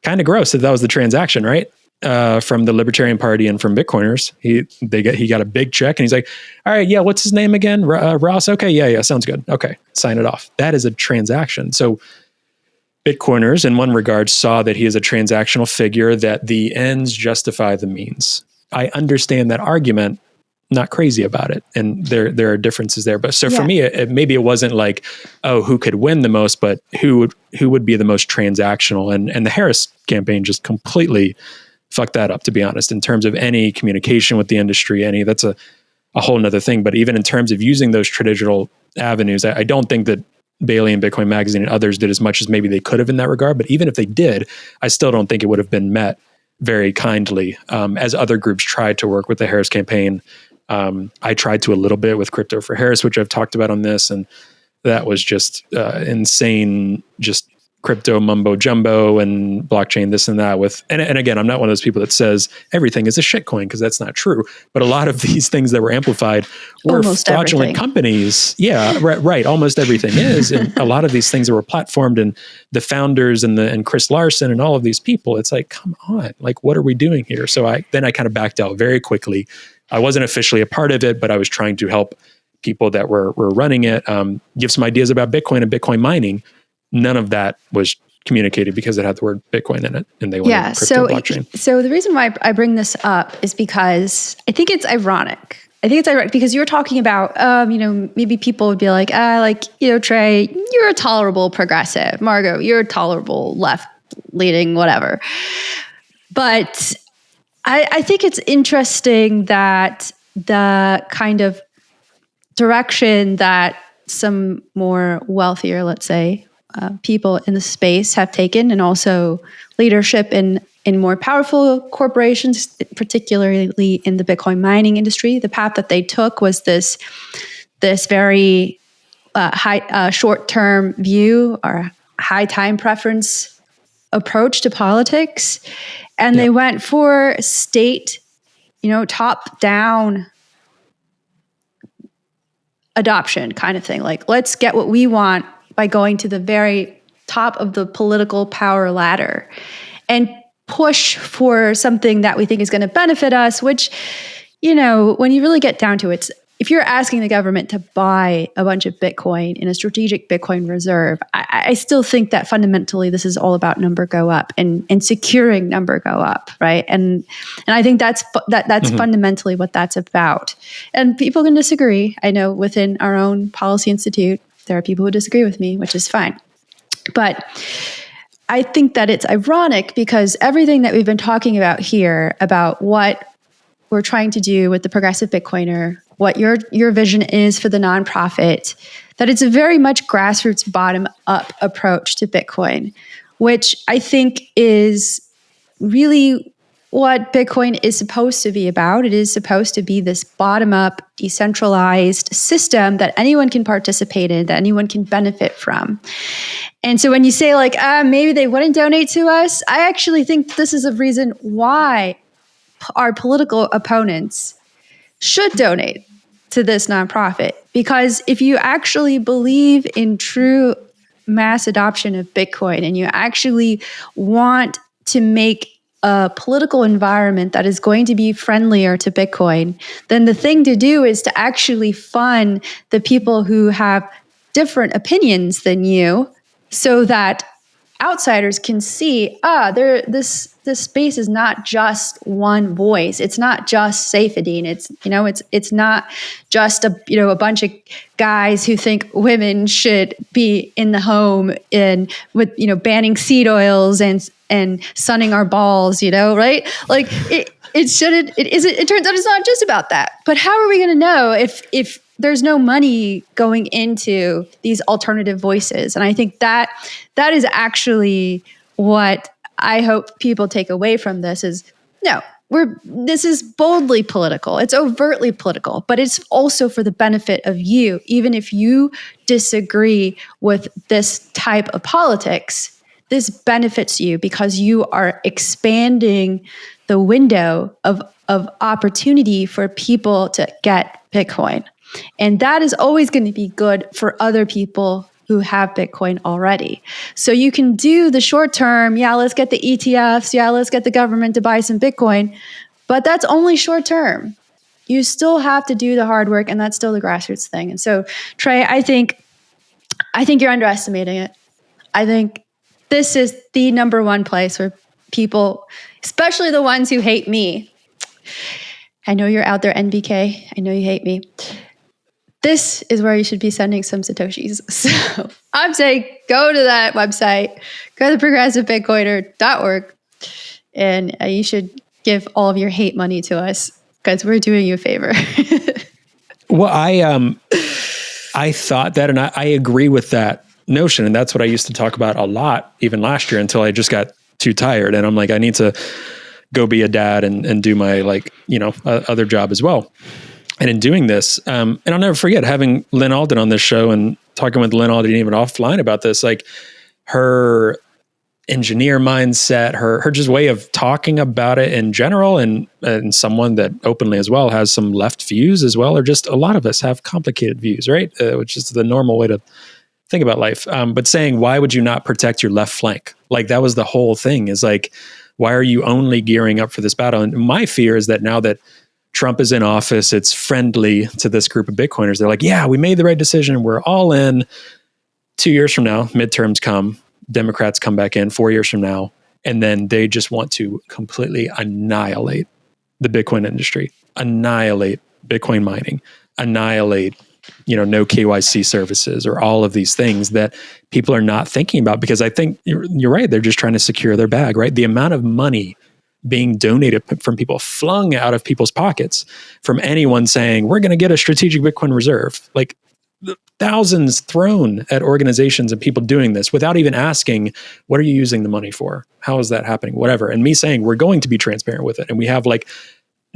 kind of gross that was the transaction, right? From the Libertarian Party and from Bitcoiners. He got a big check and he's like, all right, yeah, what's his name again? Ross? Okay, yeah, sounds good. Okay, sign it off. That is a transaction. So Bitcoiners, in one regard, saw that he is a transactional figure, that the ends justify the means. I understand that argument, not crazy about it. And there are differences there. But so for me, maybe it wasn't like, oh, who could win the most, but who would be the most transactional. And the Harris campaign just completely fucked that up, to be honest, in terms of any communication with the industry, that's a whole nother thing. But even in terms of using those traditional avenues, I don't think that Bailey and Bitcoin Magazine and others did as much as maybe they could have in that regard. But even if they did, I still don't think it would have been met very kindly as other groups tried to work with the Harris campaign. I tried to a little bit with Crypto for Harris, which I've talked about on this, and that was just insane, just crypto mumbo jumbo and blockchain this and that and again, I'm not one of those people that says everything is a shitcoin, because that's not true. But a lot of these things that were amplified were almost fraudulent companies. Yeah, right. Almost everything is. And a lot of these things that were platformed, and the founders and Chris Larson and all of these people, it's like, come on, like, what are we doing here? So I kind of backed out very quickly. I wasn't officially a part of it, but I was trying to help people that were running it, give some ideas about Bitcoin and Bitcoin mining. None of that was communicated because it had the word Bitcoin in it, and they wanted crypto blockchain. So the reason why I bring this up is because I think it's ironic. Because you're talking about, maybe people would be like, Trey, you're a tolerable progressive. Margot, you're a tolerable left-leaning, whatever. But I think it's interesting that the kind of direction that some more wealthier, let's say, people in the space have taken, and also leadership in more powerful corporations, particularly in the Bitcoin mining industry. The path that they took was this very high short-term view or high time preference approach to politics, and they went for state, top-down adoption kind of thing. Like, let's get what we want by going to the very top of the political power ladder. And push for something that we think is going to benefit us, which, when you really get down to it, if you're asking the government to buy a bunch of Bitcoin in a strategic Bitcoin reserve, I still think that fundamentally this is all about number go up and securing number go up, right? And I think that's fundamentally what that's about. And people can disagree. I know within our own policy institute, there are people who disagree with me, which is fine. But I think that it's ironic because everything that we've been talking about here about what we're trying to do with the progressive Bitcoiner, what your vision is for the nonprofit, that it's a very much grassroots bottom-up approach to Bitcoin, which I think is really what Bitcoin is supposed to be about. It is supposed to be this bottom-up, decentralized system that anyone can participate in, that anyone can benefit from. And so when you say maybe they wouldn't donate to us, I actually think this is a reason why our political opponents should donate to this nonprofit. Because if you actually believe in true mass adoption of Bitcoin and you actually want to make a political environment that is going to be friendlier to Bitcoin, then the thing to do is to actually fund the people who have different opinions than you so that outsiders can see, this space is not just one voice. It's not just Saifedean. It's not just a bunch of guys who think women should be in the home and with banning seed oils and sunning our balls, right? It turns out it's not just about that. But how are we going to know if there's no money going into these alternative voices? And I think that is actually what I hope people take away from this is, no, this is boldly political. It's overtly political, but it's also for the benefit of you. Even if you disagree with this type of politics, this benefits you because you are expanding the window of opportunity for people to get Bitcoin. And that is always going to be good for other people who have Bitcoin already. So you can do the short term, let's get the ETFs, let's get the government to buy some Bitcoin, but that's only short term. You still have to do the hard work, and that's still the grassroots thing. And so, Trey, I think you're underestimating it. I think this is the number one place where people, especially the ones who hate me, I know you're out there, NBK, I know you hate me. This is where you should be sending some Satoshis. So I'm saying go to that website, go to progressivebitcoiner.org, and you should give all of your hate money to us because we're doing you a favor. Well, I thought that, and I agree with that notion. And that's what I used to talk about a lot, even last year, until I just got too tired. And I'm like, I need to go be a dad and do my other job as well. And in doing this, and I'll never forget having Lynn Alden on this show and talking with Lynn Alden even offline about this, her engineer mindset, her just way of talking about it in general, and someone that openly as well has some left views as well, or just a lot of us have complicated views, right? Which is the normal way to think about life. But saying, why would you not protect your left flank? That was the whole thing, is why are you only gearing up for this battle? And my fear is that now that Trump is in office, it's friendly to this group of Bitcoiners. They're like, yeah, we made the right decision. We're all in. 2 years from now, midterms come, Democrats come back in 4 years from now, and then they just want to completely annihilate the Bitcoin industry, annihilate Bitcoin mining, annihilate, no KYC services, or all of these things that people are not thinking about. Because I think you're right. They're just trying to secure their bag, right? The amount of money being donated from people, flung out of people's pockets, from anyone saying, we're going to get a strategic Bitcoin reserve, thousands thrown at organizations and people doing this without even asking, what are you using the money for? How is that happening? Whatever. And me saying, we're going to be transparent with it. And we have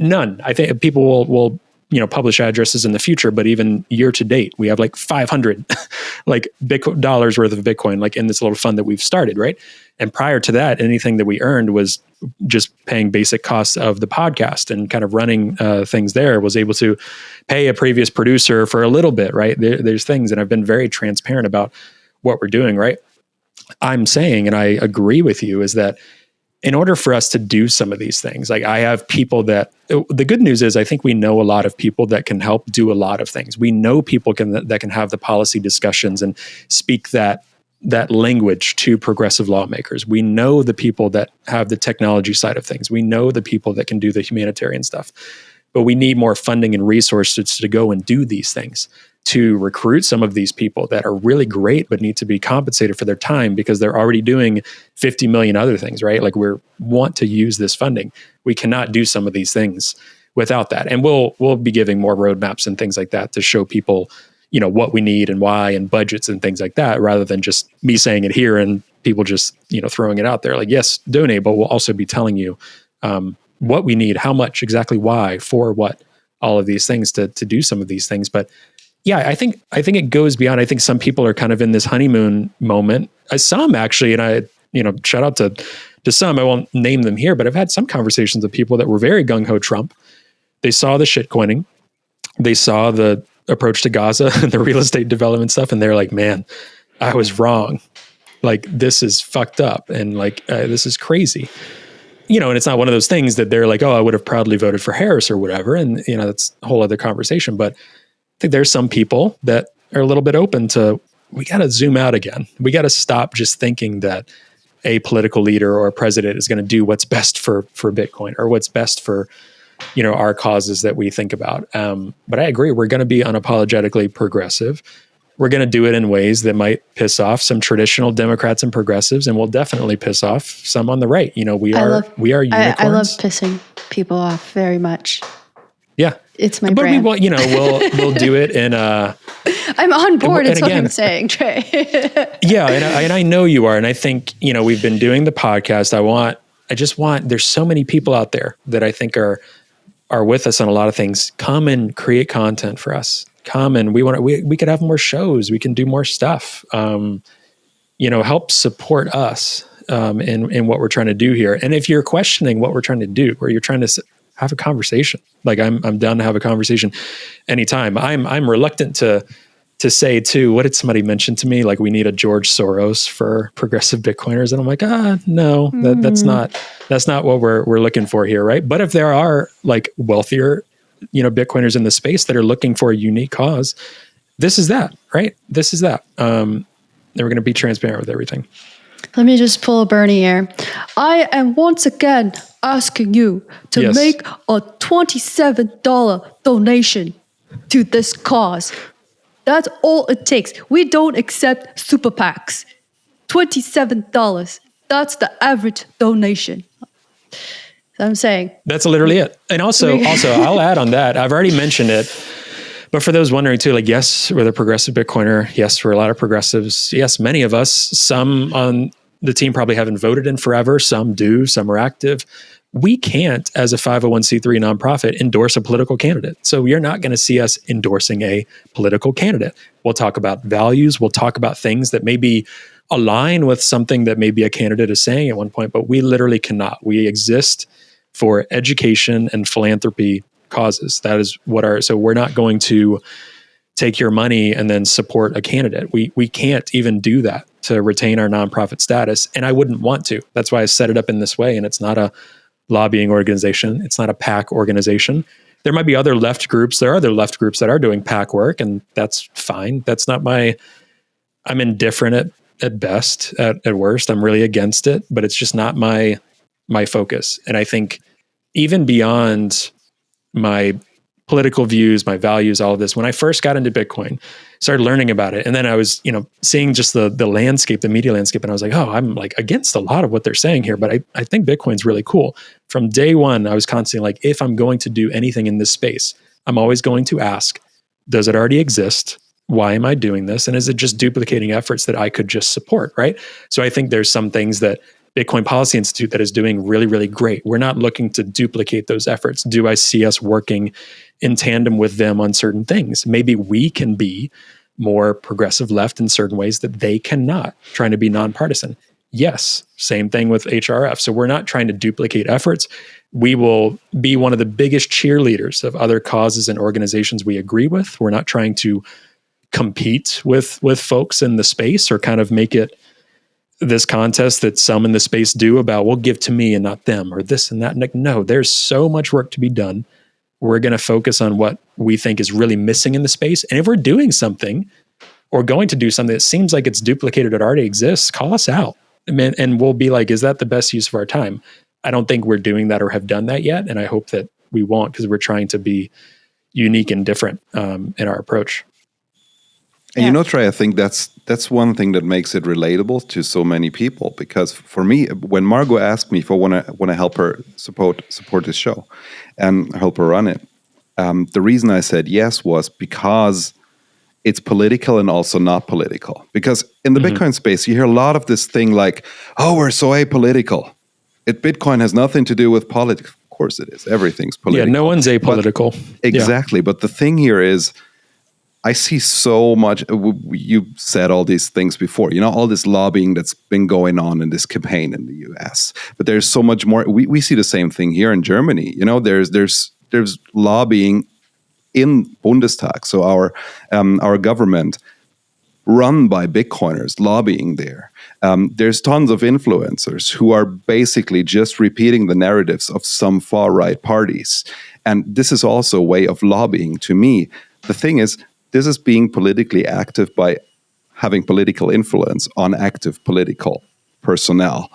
none. I think people will publish addresses in the future, but even year to date, we have 500 dollars worth of Bitcoin, in this little fund that we've started, right? And prior to that, anything that we earned was just paying basic costs of the podcast and kind of running things there. Was able to pay a previous producer for a little bit, right? There's things, and I've been very transparent about what we're doing, right? I'm saying, and I agree with you, is that in order for us to do some of these things, like I have people that, the good news is I think we know a lot of people that can help do a lot of things. We know people that can have the policy discussions and speak that language to progressive lawmakers. We know the people that have the technology side of things. We know the people that can do the humanitarian stuff, but we need more funding and resources to go and do these things, to recruit some of these people that are really great, but need to be compensated for their time because they're already doing 50 million other things, right? Like we want to use this funding. We cannot do some of these things without that. And we'll be giving more roadmaps and things like that to show people, what we need and why and budgets and things like that, rather than just me saying it here and people just, throwing it out there. Like, yes, donate, but we'll also be telling you what we need, how much, exactly why, for what, all of these things to do some of these things. But yeah, I think it goes beyond. I think some people are kind of in this honeymoon moment. Some actually, and I, shout out to some, I won't name them here, but I've had some conversations with people that were very gung-ho Trump. They saw the shitcoining. They saw the approach to Gaza and the real estate development stuff. And they're like, man, I was wrong. Like, this is fucked up. And like, this is crazy. And it's not one of those things that they're like, oh, I would have proudly voted for Harris or whatever. And, that's a whole other conversation. But I think there's some people that are a little bit open to, we got to zoom out again. We got to stop just thinking that a political leader or a president is going to do what's best for Bitcoin or what's best for, our causes that we think about. But I agree, we're going to be unapologetically progressive. We're going to do it in ways that might piss off some traditional Democrats and progressives, and will definitely piss off some on the right. We are unicorns. I love pissing people off very much. Yeah. It's my brand. But we'll do it in I'm on board. It's what I'm saying, Trey. Yeah. And I know you are. And I think, we've been doing the podcast. There's so many people out there that I think are with us on a lot of things. Come and create content for us. Come and we could have more shows. We can do more stuff. Help support us in what we're trying to do here. And if you're questioning what we're trying to do, or you're trying to have a conversation, like I'm down to have a conversation anytime. I'm reluctant to say too, what did somebody mention to me? Like, we need a George Soros for progressive Bitcoiners. And I'm like, no, that's not what we're looking for here. Right. But if there are like wealthier, Bitcoiners in the space that are looking for a unique cause, this is that, right? This is that. And we're going to be transparent with everything. Let me just pull a Bernie here. I am once again asking you to make a $27 donation to this cause. That's all it takes. We don't accept super PACs. $27. That's the average donation. So I'm saying. That's literally it. And also, I'll add on that. I've already mentioned it. But for those wondering too, like, yes, we're the progressive Bitcoiner. Yes, we're a lot of progressives. Yes, many of us. Some on the team probably haven't voted in forever. Some do. Some are active. We can't, as a 501c3 nonprofit, endorse a political candidate. So you're not going to see us endorsing a political candidate. We'll talk about values. We'll talk about things that maybe align with something that maybe a candidate is saying at one point, but we literally cannot. We exist for education and philanthropy causes. That is so we're not going to take your money and then support a candidate. We can't even do that to retain our nonprofit status. And I wouldn't want to. That's why I set it up in this way. And it's not a lobbying organization. It's not a PAC organization. There might be other left groups. There are other left groups that are doing PAC work, and that's fine. That's not I'm indifferent at best, at worst. I'm really against it, but it's just not my focus. And I think even beyond my political views, my values, all of this, when I first got into Bitcoin, started learning about it. And then I was, seeing just the landscape, the media landscape. And I was like, oh, I'm like against a lot of what they're saying here, but I think Bitcoin's really cool. From day one, I was constantly like, if I'm going to do anything in this space, I'm always going to ask, does it already exist? Why am I doing this? And is it just duplicating efforts that I could just support, right? So I think there's some things that Bitcoin Policy Institute that is doing really, really great. We're not looking to duplicate those efforts. Do I see us working in tandem with them on certain things? Maybe we can be more progressive left in certain ways that they cannot, trying to be nonpartisan. Yes, same thing with HRF. So we're not trying to duplicate efforts. We will be one of the biggest cheerleaders of other causes and organizations we agree with. We're not trying to compete with folks in the space or kind of make it this contest that some in the space do about, well, give to me and not them, or this and that. And like, no, there's so much work to be done. We're going to focus on what we think is really missing in the space. And if we're doing something or going to do something that seems like it's duplicated, it already exists, call us out. And we'll be like, is that the best use of our time? I don't think we're doing that or have done that yet. And I hope that we won't, because we're trying to be unique and different in our approach. And you know, Trey, I think that's one thing that makes it relatable to so many people. Because for me, when Margot asked me if I want to help her support this show and help her run it, the reason I said yes was because it's political and also not political. Because in the Bitcoin space, you hear a lot of this thing like, "Oh, we're so apolitical. Bitcoin has nothing to do with politics." Of course, it is. Everything's political. Yeah, no one's apolitical. Exactly. Yeah. But the thing here is, I see so much. You said all these things before, you know, all this lobbying that's been going on in this campaign in the US. But there's so much more. We see the same thing here in Germany. You know, there's lobbying in Bundestag, so our government run by Bitcoiners lobbying there. There's tons of influencers who are basically just repeating the narratives of some far right parties, and this is also a way of lobbying. To me, the thing is, this is being politically active by having political influence on active political personnel.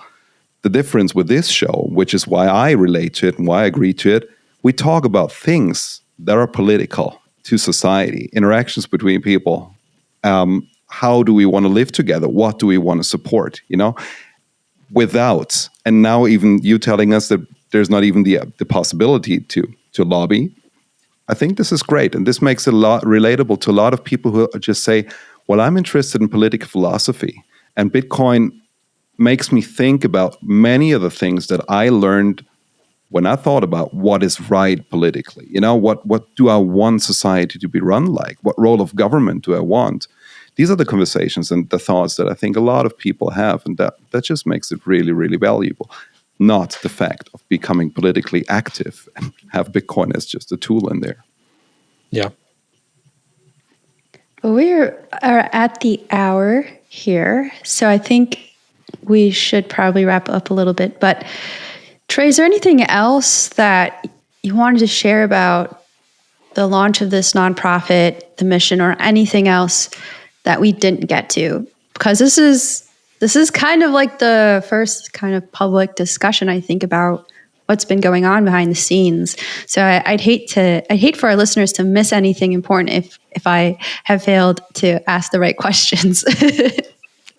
The difference with this show, which is why I relate to it and why I agree to it, we talk about things that are political to society, interactions between people. How do we want to live together? What do we want to support? You know, without, and now even you telling us that there's not even the possibility to lobby. I think this is great, and this makes it a lot relatable to a lot of people who just say, well, I'm interested in political philosophy, and Bitcoin makes me think about many of the things that I learned when I thought about what is right politically. You know, what do I want society to be run like? What role of government do I want? These are the conversations and the thoughts that I think a lot of people have, and that just makes it really, really valuable. Not the fact of becoming politically active and have Bitcoin as just a tool in there. Yeah. Well, we are at the hour here, so I think we should probably wrap up a little bit. But Trey, is there anything else that you wanted to share about the launch of this nonprofit, the mission, or anything else that we didn't get to? Because this is kind of like the first kind of public discussion, I think, about what's been going on behind the scenes. So I'd hate for our listeners to miss anything important if I have failed to ask the right questions.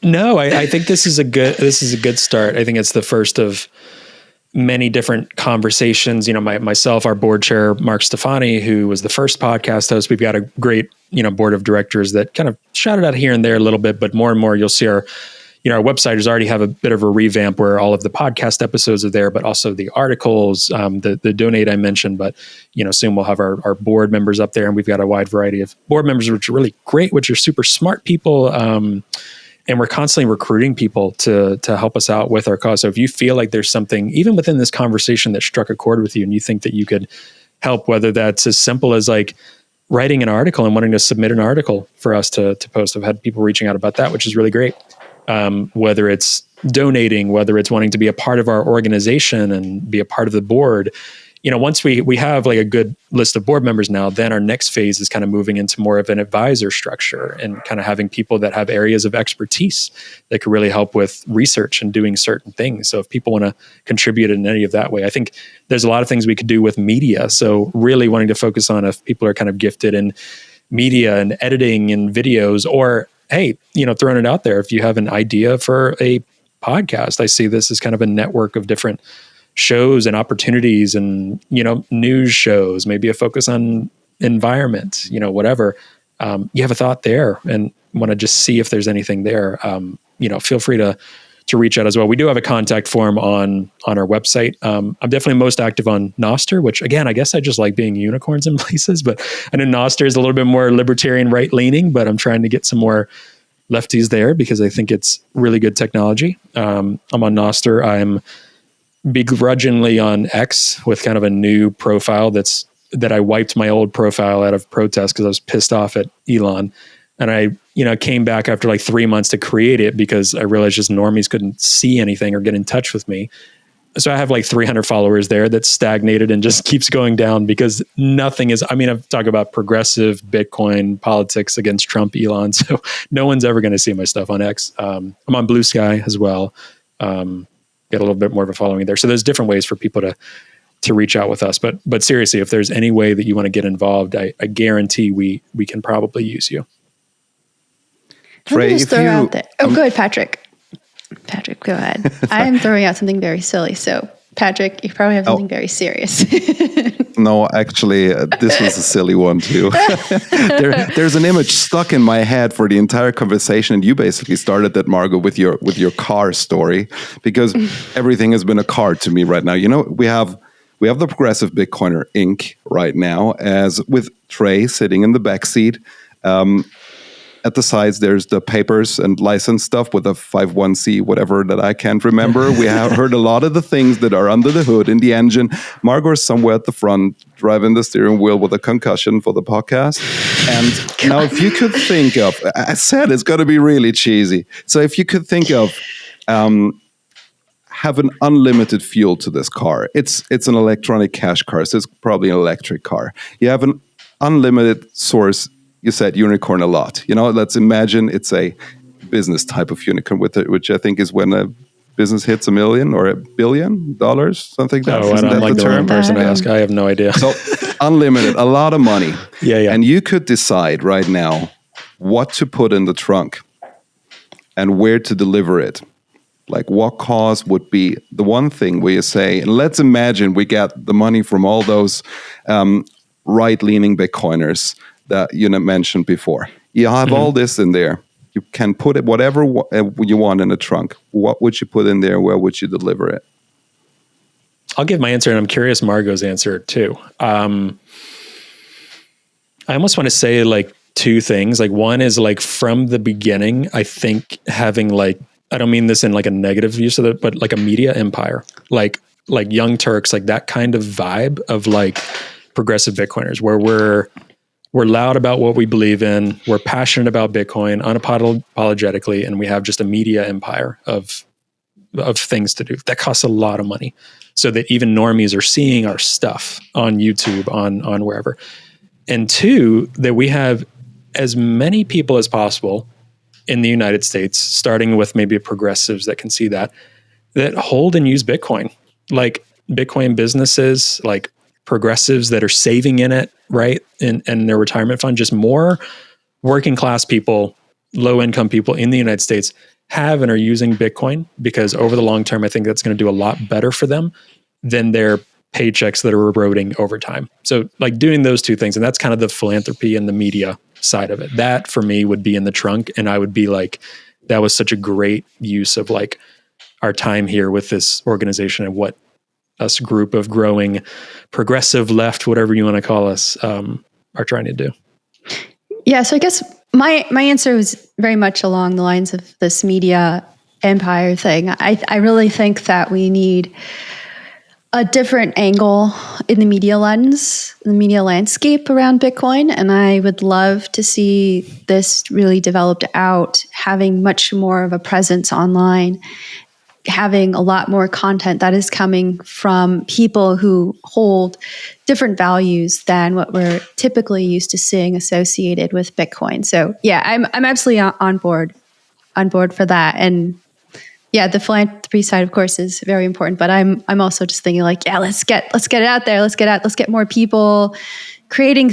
No, I think this is a good start. I think it's the first of many different conversations. You know, myself, our board chair, Mark Stefani, who was the first podcast host. We've got a great, board of directors that kind of shouted out here and there a little bit, but more and more you'll see our website has already have a bit of a revamp where all of the podcast episodes are there, but also the articles, the donate I mentioned, but soon we'll have our board members up there, and we've got a wide variety of board members, which are really great, which are super smart people. And we're constantly recruiting people to help us out with our cause. So if you feel like there's something, even within this conversation, that struck a chord with you and you think that you could help, whether that's as simple as like writing an article and wanting to submit an article for us to post. I've had people reaching out about that, which is really great. Whether it's donating, whether it's wanting to be a part of our organization and be a part of the board. Once we have like a good list of board members now, then our next phase is kind of moving into more of an advisor structure and kind of having people that have areas of expertise that could really help with research and doing certain things. So if people want to contribute in any of that way, I think there's a lot of things we could do with media. So really wanting to focus on if people are kind of gifted in media and editing and videos, or hey, throwing it out there. If you have an idea for a podcast, I see this as kind of a network of different shows and opportunities and, news shows, maybe a focus on environment, whatever. You have a thought there and want to just see if there's anything there. Feel free to reach out as well. We do have a contact form on our website. I'm definitely most active on Nostr, which again, I guess I just like being unicorns in places, but I know Nostr is a little bit more libertarian, right leaning, but I'm trying to get some more lefties there because I think it's really good technology. I'm on Nostr. I'm begrudgingly on X with kind of a new profile that I wiped my old profile out of protest because I was pissed off at Elon. And I, came back after like 3 months to create it because I realized just normies couldn't see anything or get in touch with me. So I have like 300 followers there that stagnated and just keeps going down because nothing is, I've talked about progressive Bitcoin politics against Trump, Elon. So no one's ever going to see my stuff on X. I'm on Blue Sky as well. Get a little bit more of a following there. So there's different ways for people to reach out with us. But seriously, if there's any way that you want to get involved, I guarantee we can probably use you. Trey, just throw out there. Oh, go ahead, Patrick. Patrick, go ahead. I'm throwing out something very silly. So, Patrick, you probably have something very serious. No, actually, this was a silly one too. There's an image stuck in my head for the entire conversation, and you basically started that, Margot, with your car story, because everything has been a car to me right now. We have the Progressive Bitcoiner Inc. right now, as with Trey sitting in the back seat. At the sides, there's the papers and license stuff with a 51C, whatever that I can't remember. We have heard a lot of the things that are under the hood in the engine. Margot is somewhere at the front, driving the steering wheel with a concussion for the podcast. And now if you could think of, I said it's going to be really cheesy. So if you could think of having unlimited fuel to this car, it's an electronic cash car, so it's probably an electric car. You have an unlimited source. You said unicorn a lot. Let's imagine it's a business type of unicorn which I think is when a business hits $1 million or $1 billion, something like that. Oh, I don't like the wrong person to ask. I have no idea. So unlimited, a lot of money. Yeah. And you could decide right now what to put in the trunk and where to deliver it. Like what cause would be the one thing where you say, and let's imagine we get the money from all those right-leaning Bitcoiners that you mentioned before. You have all this in there. You can put it whatever you want in the trunk. What would you put in there? Where would you deliver it? I'll give my answer, and I'm curious Margot's answer too. I almost want to say like two things. Like one is like from the beginning, I think having like, I don't mean this in like a negative use of it, but like a media empire, like Young Turks, like that kind of vibe of like progressive Bitcoiners where we're loud about what we believe in. We're passionate about Bitcoin unapologetically, and we have just a media empire of things to do. That costs a lot of money, so that even normies are seeing our stuff on YouTube, on wherever. And two, that we have as many people as possible in the United States, starting with maybe progressives that can see that hold and use Bitcoin, like Bitcoin businesses, like progressives that are saving in it, right? And their retirement fund, just more working class people, low income people in the United States have and are using Bitcoin, because over the long term, I think that's going to do a lot better for them than their paychecks that are eroding over time. So like doing those two things, and that's kind of the philanthropy and the media side of it. That for me would be in the trunk. And I would be like, that was such a great use of like our time here with this organization and what us group of growing progressive left, whatever you want to call us, are trying to do. Yeah. So I guess my answer was very much along the lines of this media empire thing. I really think that we need a different angle in the media lens, the media landscape around Bitcoin. And I would love to see this really developed out, having much more of a presence online, having a lot more content that is coming from people who hold different values than what we're typically used to seeing associated with Bitcoin. So yeah, I'm absolutely on board for that. And yeah, the philanthropy side, of course, is very important. But I'm also just thinking like, yeah, let's get it out there. Let's get more people creating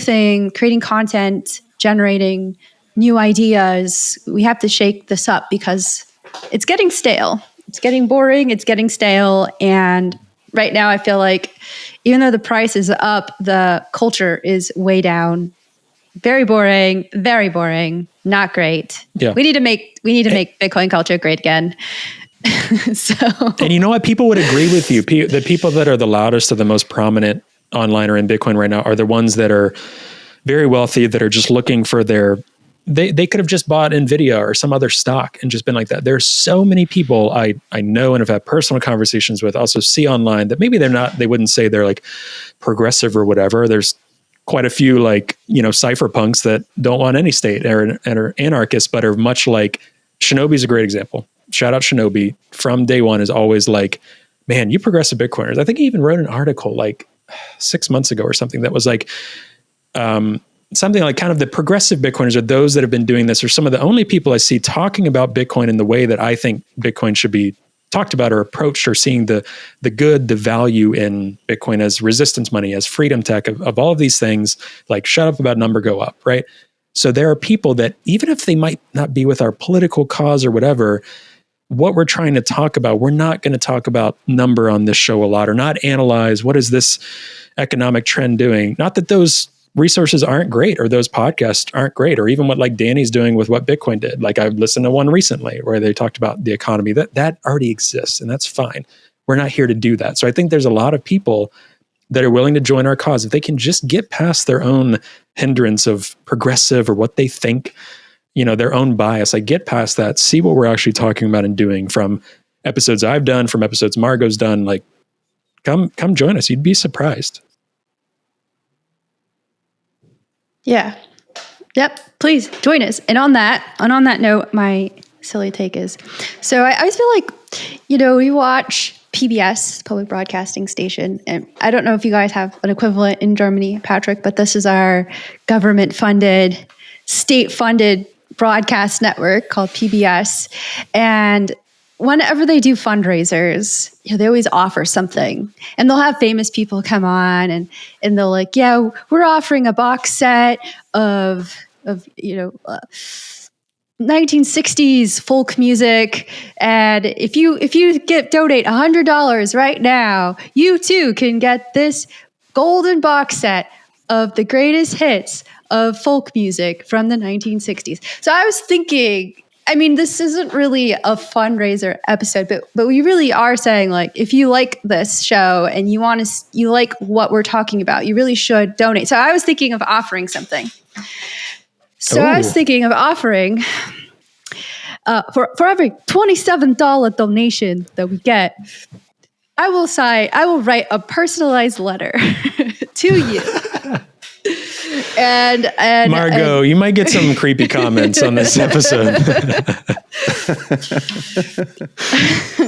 content, generating new ideas. We have to shake this up because it's getting stale. It's getting boring. It's getting stale. And right now I feel like even though the price is up, the culture is way down. Very boring, not great. Yeah. We need to make Bitcoin culture great again. So, and you know what? People would agree with you. The people that are the loudest or the most prominent online or in Bitcoin right now are the ones that are very wealthy, that are just looking for they could have just bought NVIDIA or some other stock and just been like that. There's so many people I know and have had personal conversations with, also see online, that maybe they wouldn't say they're like progressive or whatever. There's quite a few like, cypherpunks that don't want any state or are anarchists, but are much like Shinobi's a great example. Shout out Shinobi. From day one is always like, man, you progressive Bitcoiners. I think he even wrote an article like 6 months ago or something that was like, something like kind of the progressive Bitcoiners are those that have been doing this, or some of the only people I see talking about Bitcoin in the way that I think Bitcoin should be talked about or approached, or seeing the good, the value in Bitcoin as resistance money, as freedom tech, of all of these things, like shut up about number, go up, right? So there are people that, even if they might not be with our political cause or whatever, what we're trying to talk about, we're not going to talk about number on this show a lot, or not analyze what is this economic trend doing. Not that those resources aren't great, or those podcasts aren't great, or even what like Danny's doing with what Bitcoin did. Like I listened to one recently where they talked about the economy. That already exists, and that's fine. We're not here to do that. So I think there's a lot of people that are willing to join our cause if they can just get past their own hindrance of progressive or what they think, their own bias. Like get past that, see what we're actually talking about and doing, from episodes I've done, from episodes Margot's done. Like come join us. You'd be surprised. Yeah. Yep. Please join us. And on that note, my silly take is, so I always feel like, we watch PBS, public broadcasting station, and I don't know if you guys have an equivalent in Germany, Patrick, but this is our government-funded, state-funded broadcast network called PBS. And whenever they do fundraisers, they always offer something, and they'll have famous people come on and they'll like, yeah, we're offering a box set of 1960s folk music, and if you donate $100 right now, you too can get this golden box set of the greatest hits of folk music from the 1960s. So I was thinking, this isn't really a fundraiser episode, but we really are saying, like, if you like this show and you like what we're talking about, you really should donate. So I was thinking of offering something. So I was thinking of offering for every $27 donation that we get, I will write a personalized letter to you. And Margot, you might get some creepy comments on this episode.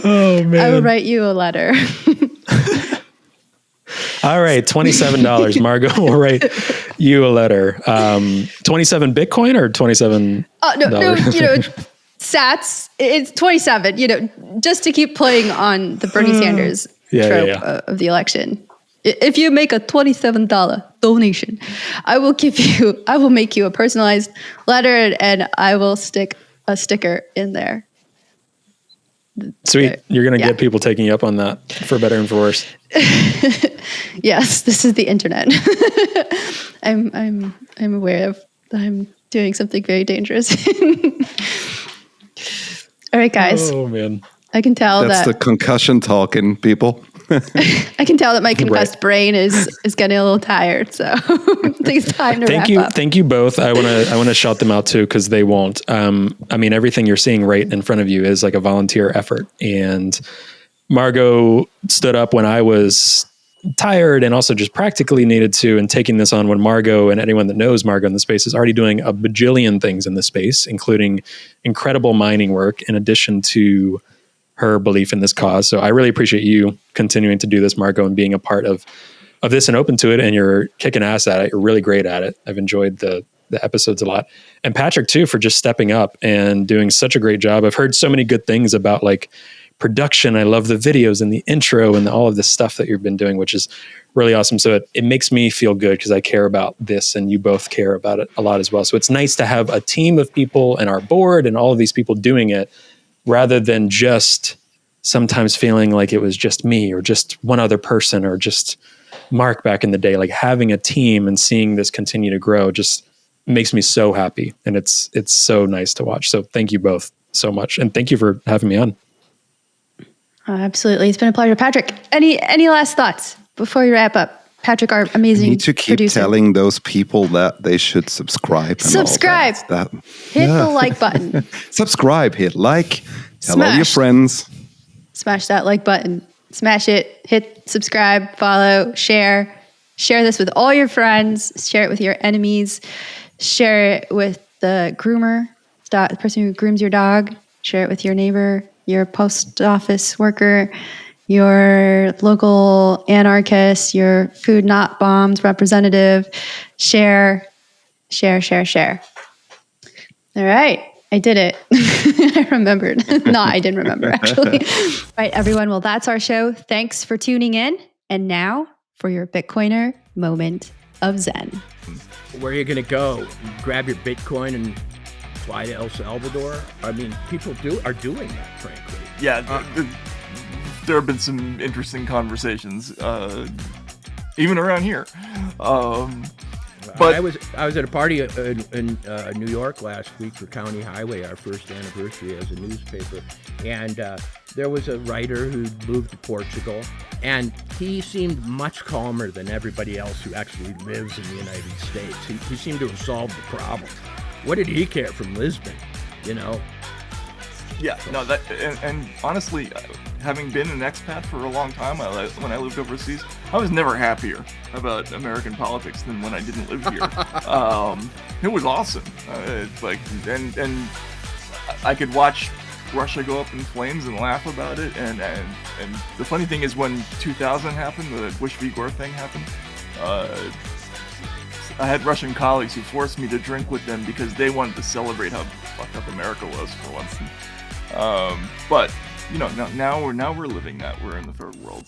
Oh man. I will write you a letter. All right, $27. Margot will write you a letter. 27 Bitcoin or 27? No, Sats. It's 27. Just to keep playing on the Bernie Sanders trope of the election. If you make a $27 donation, I will make you a personalized letter, and I will stick a sticker in there. Sweet. You're going to get people taking you up on that, for better and for worse. Yes, this is the internet. I'm aware of that I'm doing something very dangerous. All right, guys. Oh man. I can tell that's the concussion talking, people. I can tell that my concussed brain is getting a little tired, so I think it's time to wrap up. Thank you both. I want to shout them out too, because they won't. Everything you're seeing right in front of you is like a volunteer effort. And Margot stood up when I was tired, and also just practically needed to, and taking this on when Margot, and anyone that knows Margot in the space, is already doing a bajillion things in the space, including incredible mining work in addition to her belief in this cause. So I really appreciate you continuing to do this, Margot, and being a part of this and open to it. And you're kicking ass at it. You're really great at it. I've enjoyed the episodes a lot. And Patrick too, for just stepping up and doing such a great job. I've heard so many good things about like production. I love the videos and the intro and all of this stuff that you've been doing, which is really awesome. So it makes me feel good because I care about this, and you both care about it a lot as well. So it's nice to have a team of people and our board and all of these people doing it, rather than just sometimes feeling like it was just me or just one other person or just Mark back in the day. Like having a team and seeing this continue to grow just makes me so happy. And it's so nice to watch. So thank you both so much. And thank you for having me on. Absolutely. It's been a pleasure. Patrick, any last thoughts before you wrap up? Patrick, our amazing producer. You need to keep telling those people that they should subscribe. Subscribe. Hit the like button. Subscribe, hit like, tell all your friends. Smash that like button. Smash it. Hit subscribe, follow, share. Share this with all your friends. Share it with your enemies. Share it with the groomer, the person who grooms your dog. Share it with your neighbor, your post office worker, your local anarchist, your food not bombs representative. Share. All right. I did it. I remembered. No, I didn't remember, actually. All right, everyone. Well, that's our show. Thanks for tuning in. And now for your Bitcoiner moment of Zen. Where are you going to go? Grab your Bitcoin and fly to El Salvador? I mean, people are doing that, frankly. Yeah, there have been some interesting conversations, even around here. But I was at a party in New York last week for County Highway, our first anniversary as a newspaper, and there was a writer who moved to Portugal, and he seemed much calmer than everybody else who actually lives in the United States. He seemed to have solved the problem. What did he care from Lisbon, you know? Yeah, no, that and honestly, having been an expat for a long time, when I lived overseas, I was never happier about American politics than when I didn't live here. It was awesome. And I could watch Russia go up in flames and laugh about it. And the funny thing is, when 2000 happened, the Bush v. Gore thing happened, I had Russian colleagues who forced me to drink with them because they wanted to celebrate how fucked up America was for once. But you know, now we're living that. We're in the third world.